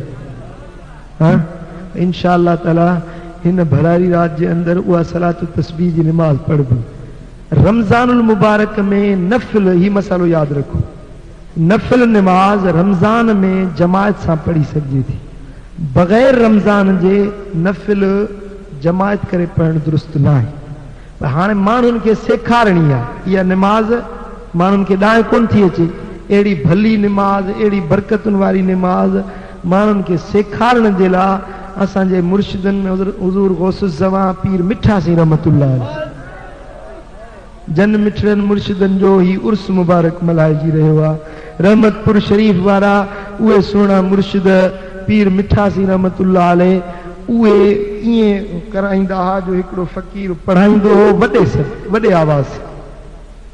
हाँ इंशा अल्लाह ताला हिन भरारी रात जे अंदरि उहा सलातु तस्बीह जी निमाज़ पढ़बी। रमज़ानुल मुबारक में नफ़िल, ही मसालो यादि रखो, नफ़िल निमाज़ रमज़ान में जमायत सां पढ़ी सघिजे थी। बग़ैर रमज़ान जे नफ़िल जमायत करे पढ़णु दुरुस्त न आहे। पर हाणे माण्हुनि खे सेखारणी आहे इहा निमाज़, माण्हुनि खे ॾांहुं कोन थी अचे। अहिड़ी भली निमाज़, अहिड़ी बरकतुनि वारी निमाज़ माण्हुनि खे सेखारण जे लाइ असांजे मुर्शिदनि हुज़ूर गौसुज़्ज़मां पीर मिठासी रहमतुल्लाह जन मिठड़नि मुर्शिदनि जो ही उर्स मुबारक मल्हाइजी रहियो आहे। रहमतपुर शरीफ़ वारा उहे सुहिणा मुर्शिद पीर मिठासी रहमतुल्लाह अलैह उहे ईअं कराईंदा हुआ जो हिकिड़ो फ़क़ीर पढ़ाईंदो हो वॾे आवाज़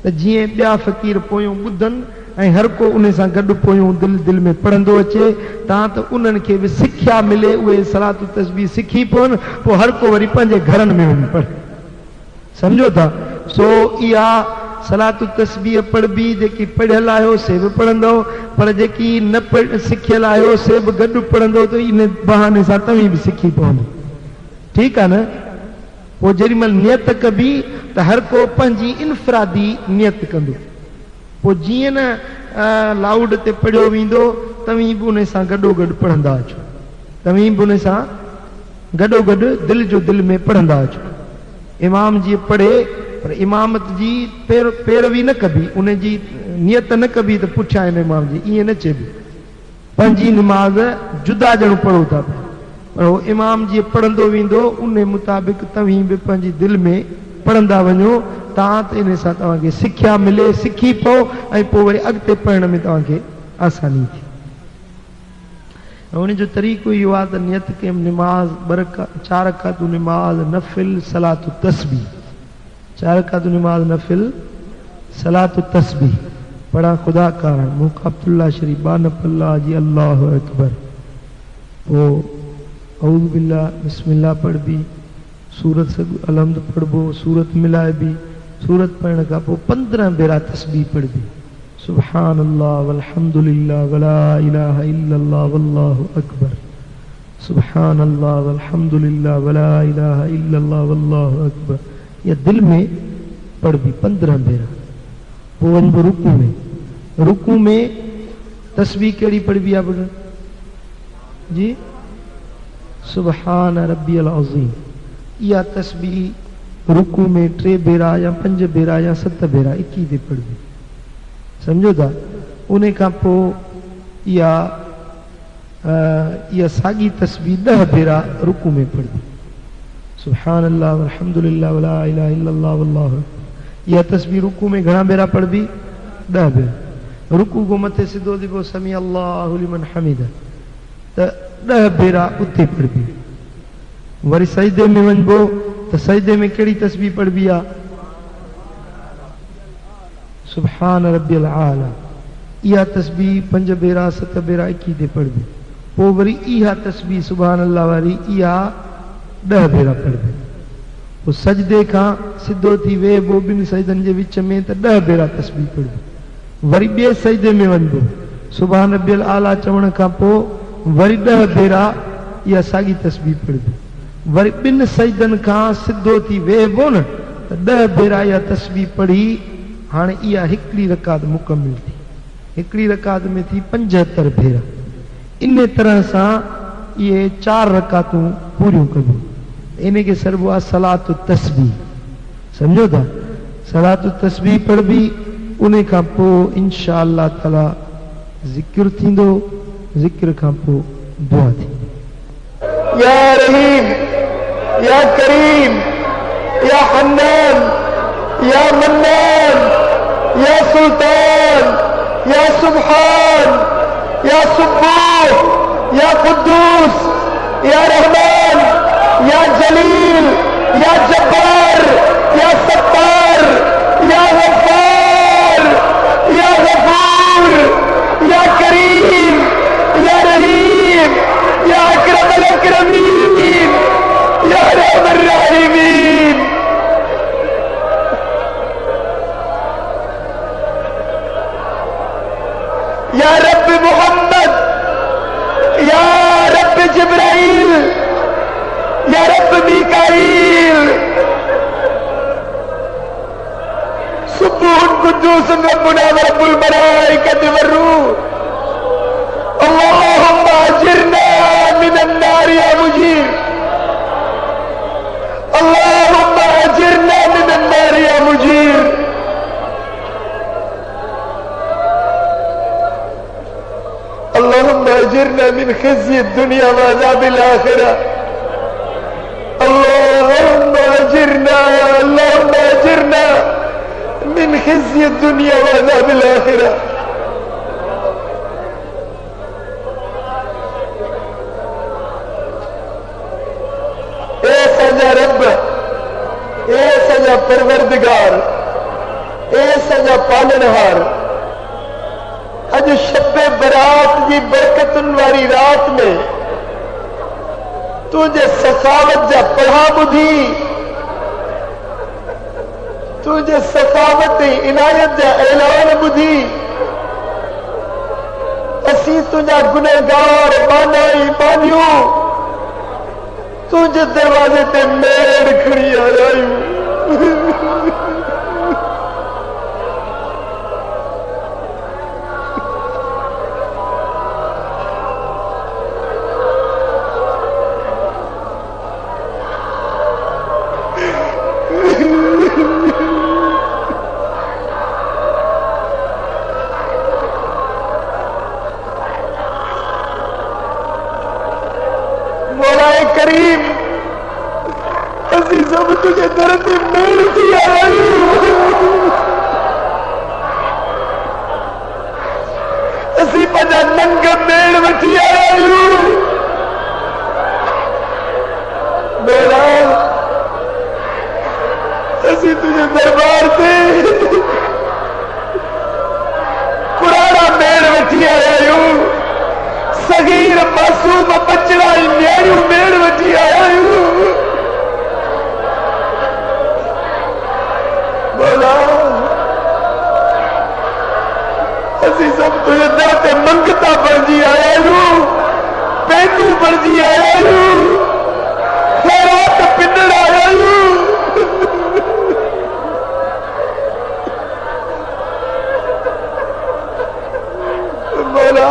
त जीअं ॿिया फ़क़ीर पोयूं ॿुधनि ऐं हर को उन सां गॾु पोयूं दिलि में पढ़ंदो अचे तां त उन्हनि खे बि सिख्या मिले, उहे सलातु तस्बीह सिखी पवनि, पोइ हर को वरी पंहिंजे घरनि में वञी पढ़े। सम्झो था? सो इहा सलातु तस्बीह पढ़बी, जेकी पढ़ियल आहियो से बि पढ़ंदो, पर जेकी न सिखियल आहियो से बि गॾु पढ़ंदो त इन बहाने सां तव्हीं बि सिखी पवंदो। ठीकु आहे न? पोइ जेॾीमहिल नियत कबी त हर को पंहिंजी इनफरादी नियत कंदो। पोइ जीअं न लाउड ते पढ़ियो वेंदो तव्हीं बि उन सां गॾोगॾु पढ़ंदा अचो, तव्हीं बि उन सां गॾोगॾु दिलि जो दिलि में पढ़ंदा अचो। इमाम जीअं पढ़े पर इमामत जी पैरवी न कबी, उन जी नियत न कबी त पुठियां इन इमाम जी, ईअं न चइबी। पंहिंजी निमाज़ जुदा ॼणो पढ़ो था पिया, पर उहो इमाम जीअं पढ़ंदो वेंदो उन मुताबिक़ तव्हीं बि पंहिंजी दिलि में पढ़ंदा वञो, तां त इन सां तव्हांखे सिख्या मिले, सिखी पओ ऐं पोइ वरी अॻिते पढ़ण में तव्हांखे आसानी थी। उन जो तरीक़ो इहो आहे त नियत कयम निमाज़ 4 रकातूं निमाज़ नफ़िल सलातु तस्बीह, 4 रकातूं निमाज़ नफ़िल सलातु तस्बीह पढ़ा खुदा कारण मुक़ाबतुल्लाह शरीफ बानपल्लाह जी अल्लाहु अकबर, पोइ औज़ु बिल्लाह बिस्मिल्लाह पढ़बी, सूरत अलहम्द पढ़बो, सूरत मिलाइबी, सूरत पढ़ण खां पोइ 15 भेरा तस्बीह पढ़बी, सुभान अल्लाह वल्हम्दुलिल्लाह वला इलाहा इल्लल्लाह वल्लाहु अकबर, सुभान अल्लाह वल्हम्दुलिल्लाह वला इलाहा इल्लल्लाह वल्लाहु अकबर। या दिल में पढ़बी 15 भेरा। पोइ वञबो रुकू में, रुकू में तस्बीह कहिड़ी पढ़बी आहे ॿुध जी? सुभान रब्बियल अज़ीम। इहा तस्बीह रुकू में 3 भेरा या 5 भेरा या 7 भेरा 21 ते पढ़बी। सम्झो था? उन खां पोइ इहा साॻी तस्बीह 10 भेरा रुकू में पढ़बी, सुभान अल्लाह वल्हम्दुलिल्लाह वला इलाहा इल्लल्लाह वल्लाहु। इहा तस्बीह रुकू में घणा भेरा पढ़बी? 10 भेरा। रुकू को मथे सिधो दिबो समी अल्लाहु लिमन हमीद त 10 भेरा उते पढ़बी। वरी सजदे में वञबो त सजदे में कहिड़ी तस्बीह पढ़बी आहे? सुभान रब्बियल आला। इहा तस्बीह 5 भेरा 7 भेरा 21 ते पढ़बी। पोइ वरी इहा तस्बीह सुभान अल्लाह वारी इहा 10 भेरा पढ़बी। पोइ सजदे खां सिधो थी वेहबो ॿिनि सजदनि जे विच में त 10 भेरा तस्बीह पढ़बी। वरी ॿिए सजदे में वञबो, सुभान रब्बियल आला चवण खां पोइ वरी 10 भेरा इहा साॻी तस्बीह पढ़बी। वरी 2 सजदनि खां सिधो थी वेहबो न त 10 भेरा इहा तस्बीह पढ़ी। हाणे इहा हिकिड़ी रकात मुकमिल थी, हिकिड़ी रकात में थी 75 भेरा। इन तरह सां इहे 4 रकातूं पूरियूं कबो। इन खे सरबो आहे सलातु तस्बीह। सम्झो था? सलातु तस्बीह पढ़बी, उन खां पोइ इंशा अल्लाह ताला ज़िक्र थींदो, ज़िक्र खां पोइ दुआ थींदी। या रहीम या करीम या हन्नान या मन्नान या सुल्तान या सुब्हान या सुब्बूह या कुद्दूस या रहमान या जलील या जब्बार या सत्तार या गफ्फार या गफूर या करीम या रहीम या अकरम अल अकरमीन या रहमान राहिमीन या रब मोहम्मद, या रब जिब्राइल, या रब मीकाईल, सुबून कुद्दूस रब्बुना व रब्बुल मलाइकति वर्रूह, अल्लाहुम्मा अजिरना मिनन नार या मुजीर, अल्लाहुम्मा अजिरना मिनन नार या मुजीर। अल्लाहुम्मा अजिरना मिन खिज़्यि दुनिया व अज़ाबिल आखिरह, अल्लाहुम्मा अजिरना मिन खिज़्यि दुनिया व अज़ाबिल आखिरह। ए सजा रब, ए सजा परवरदिगार, ए सजा पालनहार, अज शब्बे बरात की बरकतुन वारी रात में तुझे सखावत जा पढ़ा बुधी, तुझे सखावत इनायत जा ऐलान बुधी, असी तुझा गुनहगार बानाई बानियो, तुझे दरवाजे ते मेड़ खड़ी आयूं। मौलाए करीम, असी सब तुझे दर्द मेल किया, असी पजा नंग मेल वठी आयूं। मेरा असी तुझे दरबार से पुराना मेल वठी आयूं, सगीर मासूम बचड़ा न्यारू मेड़ वठी आयूं। बोला असी सब तुझे दर ते मंगता बणजी आयूं, पैनू बणजी आयूं, खैरात पिंडड़ आयूं। बोला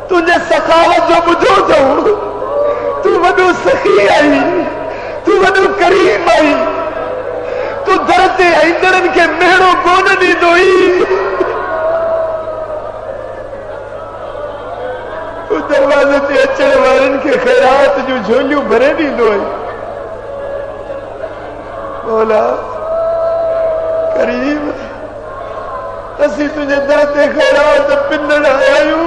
तुझे सखावत जो बुझो जाऊं, तू वडो सखी आई, तू वडो करीम आई, तू दरते ईंदड़न के मेड़ो कोन ॾींदो ई, तू दरवाजे ते अचण वारन के खैरात जो झोलियूं भरे ॾींदो आई। मौला करीम, असी तुझे दर ते खैरात पिंडड़ आयूं।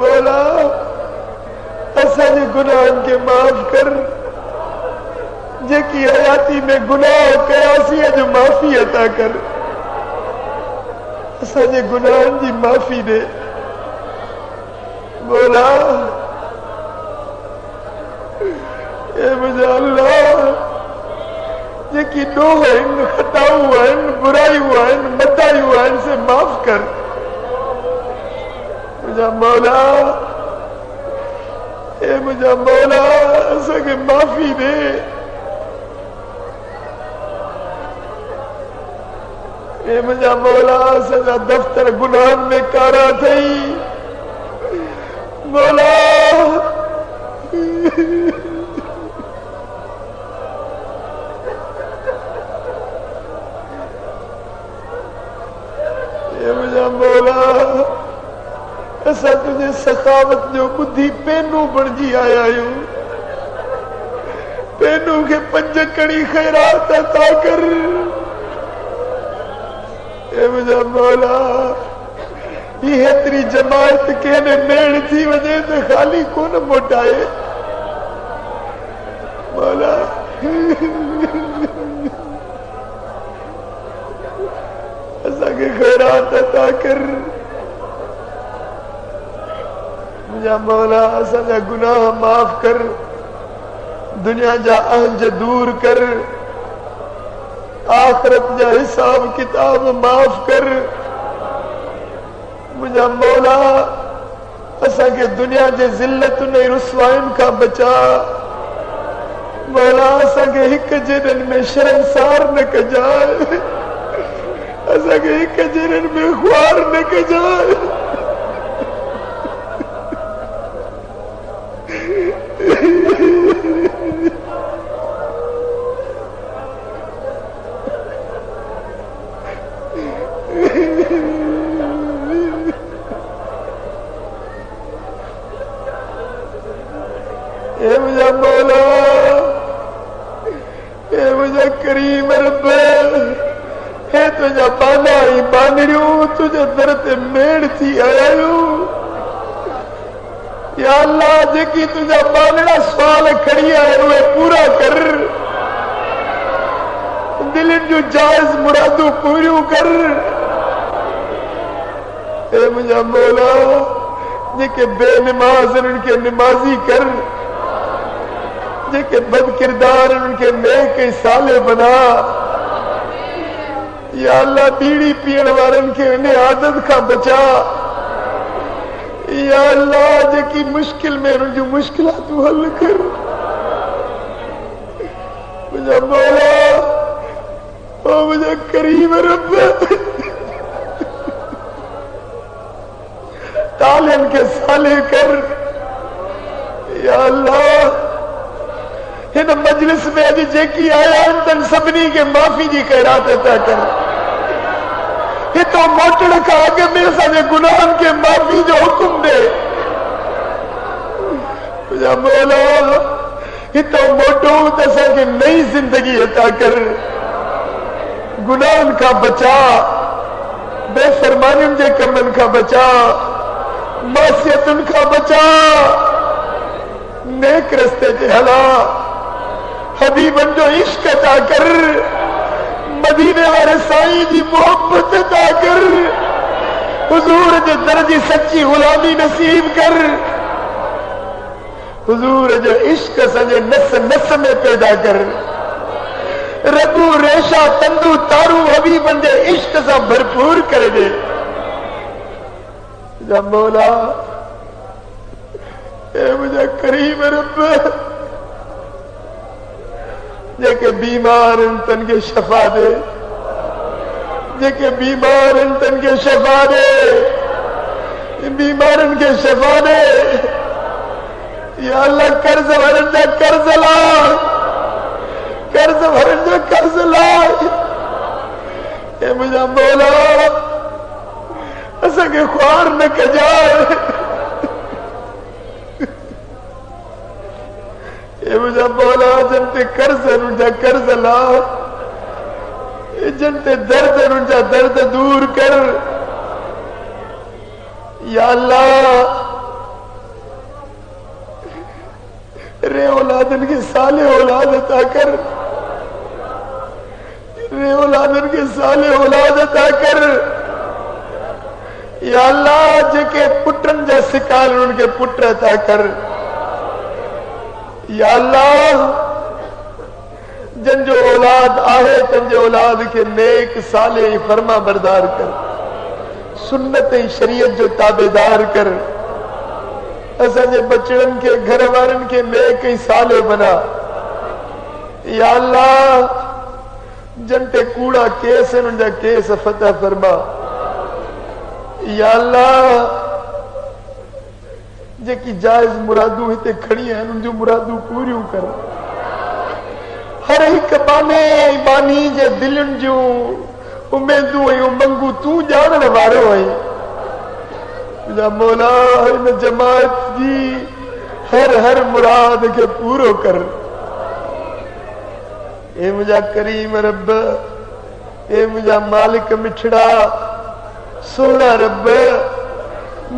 मौला असांजे गुनाहन के माफ कर, जेकी हयाती में गुनाह कयासी जो माफ़ी अता कर, असांजे गुनाहन जी माफ़ी दे। मौला ए मुझे अल्लाह, जेकी डोह आहिनि, खटाऊं आहिनि, बुरायूं आहिनि, मदायूं आहिनि, से माफ़ कर। मुझा मौला, ए मुझा मौला, असांखे माफ़ी दे। ए मुझा मौला, असांजा दफ़्तर गुनाहन में कारा थई। मौला ए मुझा मौला, असां तुझे सखावत जो बुद्धि पेनू बणजी आया आहियूं। पेनू के पंज कड़ी खैरात अता कर। ए मुझा मौला, ये तेरी जमात के ने मेड़ थी वजह से खाली कौन मोटाए मौला। असा के खैरात अता कर मुझा मौला, असा जा गुनाह माफ कर, दुनिया जा अंज दूर कर, आखिरत जा हिसाब किताब माफ कर मुझा मौला। असा के दुनिया जे जिल्लत ने रुसवाइन का बचा मौला। असा के हिक जरन में शर्मसार न कजाए, असा के हिक जरन में ख्वार न कजाए। ए मुझा मौला, ए मुझा करीम रब, हे तुझा बाना ही बानड़ियों तुझे दर ते मेड़ थी आयो। या अल्लाह जेकी तुझा बानड़ा सवाल खड़ी है उहे पूरा कर, दिलन जो जायज मुरादू पूरियों कर। ए मुझा मौला, जेके बेनमाज उनके नमाजी कर, जेके बद किरदार उनके नेक साले बना। या अल्लाह बीड़ी पीण वारन के उन्हें आदत का बचा। या अल्लाह जेकी मुश्किल में उनकी मुश्किल तू हल कर मुझा मौला। ओ मुझा करीम रब, तालियन के साले कर। या अल्लाह इन मजलिस में अज जेकी आया तन सभी के माफी की खैरात अता कर। ये तो मोटड़ का आगे में सारे गुनाह के माफी जो हुक्म दे मुझा मौला। ये तो मोटो तसा के नई जिंदगी अता कर, गुनाह का बचा, बेफरमानी के कमन का बचा, मासियतन का बचा, नेक रस्ते के हला। हबीबन जो इश्क अता कर, मदीने वाले साईं जी मोहब्बत अता कर, हुजूर जो दर्जी सच्ची गुलामी नसीब कर, हुजूर जो इश्क सजे नस नस में पैदा कर। रबू रेशा तंदू तारू हबीबन जे इश्क से भरपूर कर दे। जा मौला, ए मुझा करीम रब, जेके बीमार तन के शफा दे, जेके बीमार तन के शफा दे, बीमारन के शफा दे। या अल्लाह कर्ज भरन जा कर्ज ला, कर्ज भरन जा कर्ज ला। ए मुझा मौला, असा के ख्वार न कजाए। ए मुझा मौला, जनते कर्ज रुझा कर्ज ला, जनते दर्द रुझा दर्द दूर कर। या अल्लाह रे औलादन के साले औलाद अता कर, रे औलादन के साले औलाद अता कर। या अल्लाह जेके पुटन जा सिकाल उनके पुत्र अता कर। या अल्लाह जन जो औलाद आहे तन जो औलाद के नेक साले फरमा बरदार कर, सुन्नत शरीयत जो ताबेदार कर। असांजे बचड़न के घर वारन के नेक साले बना। या अल्लाह जन ते कूड़ा केस उनजा केस फतह फरमा। या अल्लाह जेकी जायज मुरादू हिते खड़ी है उन जो मुरादू पूरियों कर। हर एक बाने बानी जे दिलन जो उम्मीदू ऐं उमंगू तू जाणण वारो है। मुझा मौला इन जमात जी हर हर मुराद के पूरो कर। ए मुझा करीम रब, ए मुझा मालिक मिठड़ा सोना रब,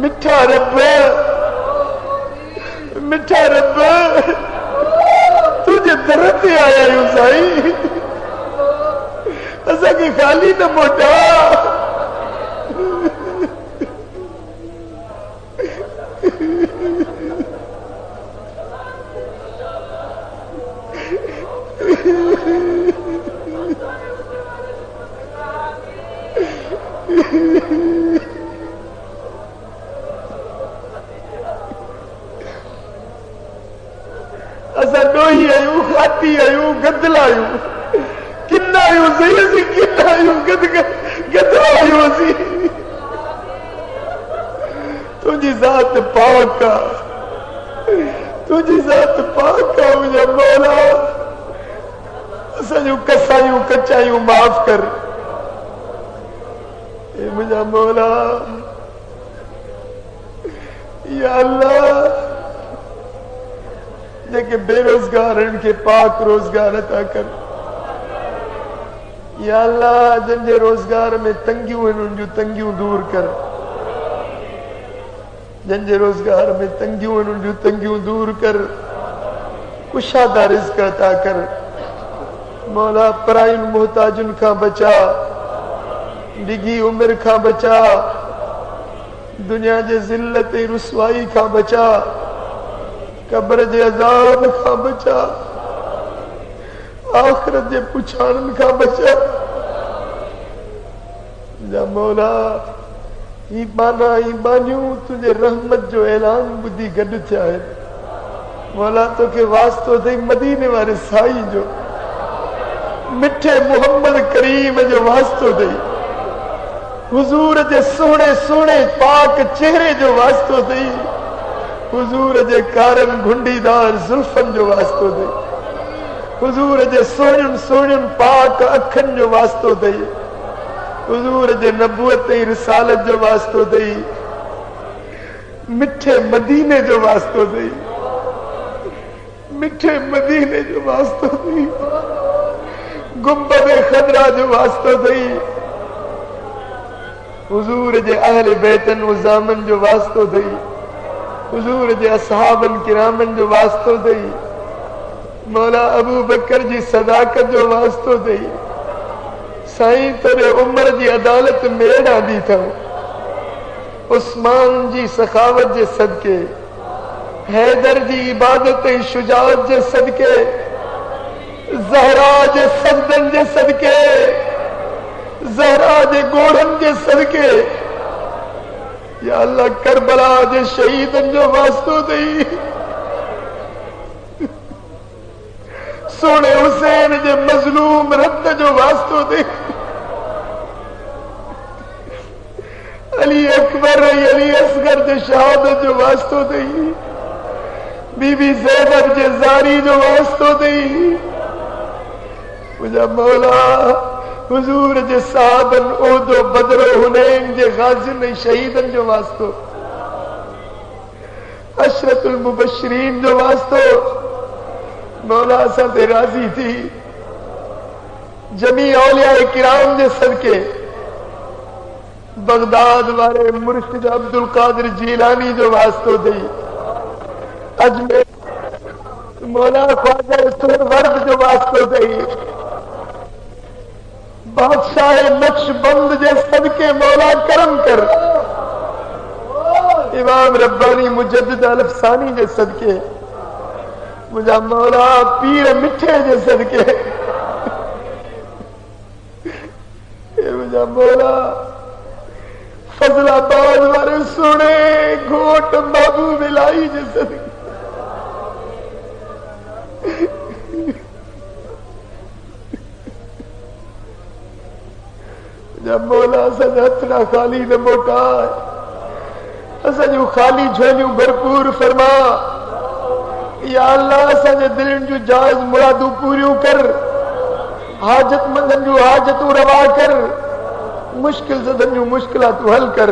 मिठा रब, मिठा रब, तुझे दर ते आया हूं साईं, असा की खाली न मोटा। असा डोही आयूं, खाती आयूं, गदला आयूं, किन्ना आयूं सही असी, किन्ना आयूं गदला आयूं असी। तुझी जात पाक आ, तुझी जात पाक आ मुझा मौला, असां कसायूं कचायूं माफ कर ए मुझा मौला। या अल्लाह जेके बेरोजगारन के पाक रोजगार अता कर। या अल्लाह जिनके रोजगार में तंगियूं आहिनि उन जूं तंगियूं दूर कर, जिनके रोजगार में तंगियूं आहिनि उन जूं तंगियूं दूर कर, कुशादा रिज़्क़ अता कर। मौला पराइन मोहताजुन खां बचा, डिघी उम्र खां बचा, दुनिया जे ज़िल्लत ऐं रुसवाई खां बचा, कब्र जे अज़ाब खां बचा, आखिरत जे पुछाणन खां बचा। जा मौला ही बाना ही बानियूं तुझे रहमत जो ऐलान बुधी गॾु थिया आहिनि। मौला तोखे वास्तो अथई मदीने वारे साईं जो, मिठे मोहम्मद करीम जो वास्तो अथई, हुजूर जे सोहणे सोहणे पाक चेहरे जो वास्तो अथई, हुजूर जे कारन घुंडीदार जुल्फन जो वास्तो अथई, हुजूर जे सोहणियुनि सोहणियुनि पाक अखियुनि जो वास्तो अथई, हुजूर जे नबूअत ऐं रिसालत जो वास्तो अथई, मिठे मदीने जो वास्तो अथई, मिठे मदीने जो वास्तो अथई, गुंबद खदरा जो वास्तो अथई, हुजूर जे अहल बैतन उज़ामन जो वास्तो अथई, हुजूर जे असहाबन किरामन जो वास्तो अथई, मौला अबू बकर जी सदाकत जो वास्तो अथई। साईं तेरे उम्र जी अदालत मेड़ आंदी अथव, उस्मान जी सखावत जे सदके, हैदर जी इबादत ऐं शुजाअत जे सदके, ज़हरा जे सजदन जे सदके, ज़हरा जे गोढ़न जे सदके, या अल्लाह करबला जे शहीदन जो वास्तो अथई, सोने हुसैन जे मज़लूम रत जो वास्तो अथई, अली अकबर ऐं अली असगर जे शहादत जो वास्तो अथई, बीबी ज़ैनब जे ज़ारी जो वास्तो अथई। मुंहिंजा मौला हुजूर जे साहबन ओहदो बदर हुनैन जे गाज़िन ऐं शहीदन जो वास्तो, अशरतुल मुबशरीन जो वास्तो। मौला असां ते राज़ी थी, जमी औलिया किराम जे सदके, बगदाद वारे मुर्शिद अब्दुल कादिर जीलानी जो वास्तो अथई, अजमेर मौला ख्वाजा सुरवर्द जो वास्तो अथई, बादशाह नक्शबंद जे सदके मौला करम कर, इमाम रब्बानी मुजद्दिद अलफसानी जे सदके, मुझा मौला पीर मिठे जे सदके, मुझा मौला फजलाबाद वारे सोने घोट महबूब इलाही जे सदके, जब मौला असांजा हथड़ा खाली न मोटाए, असांजूं खाली झोलियूं भरपूर फरमा। या अल्लाह असांजे दिलनि जूं जायज़ मुरादूं पूरियूं कर, हाजतमंदनि जूं हाजतूं रवा कर, मुश्किल ज़दनि जूं मुश्किलातूं हल कर।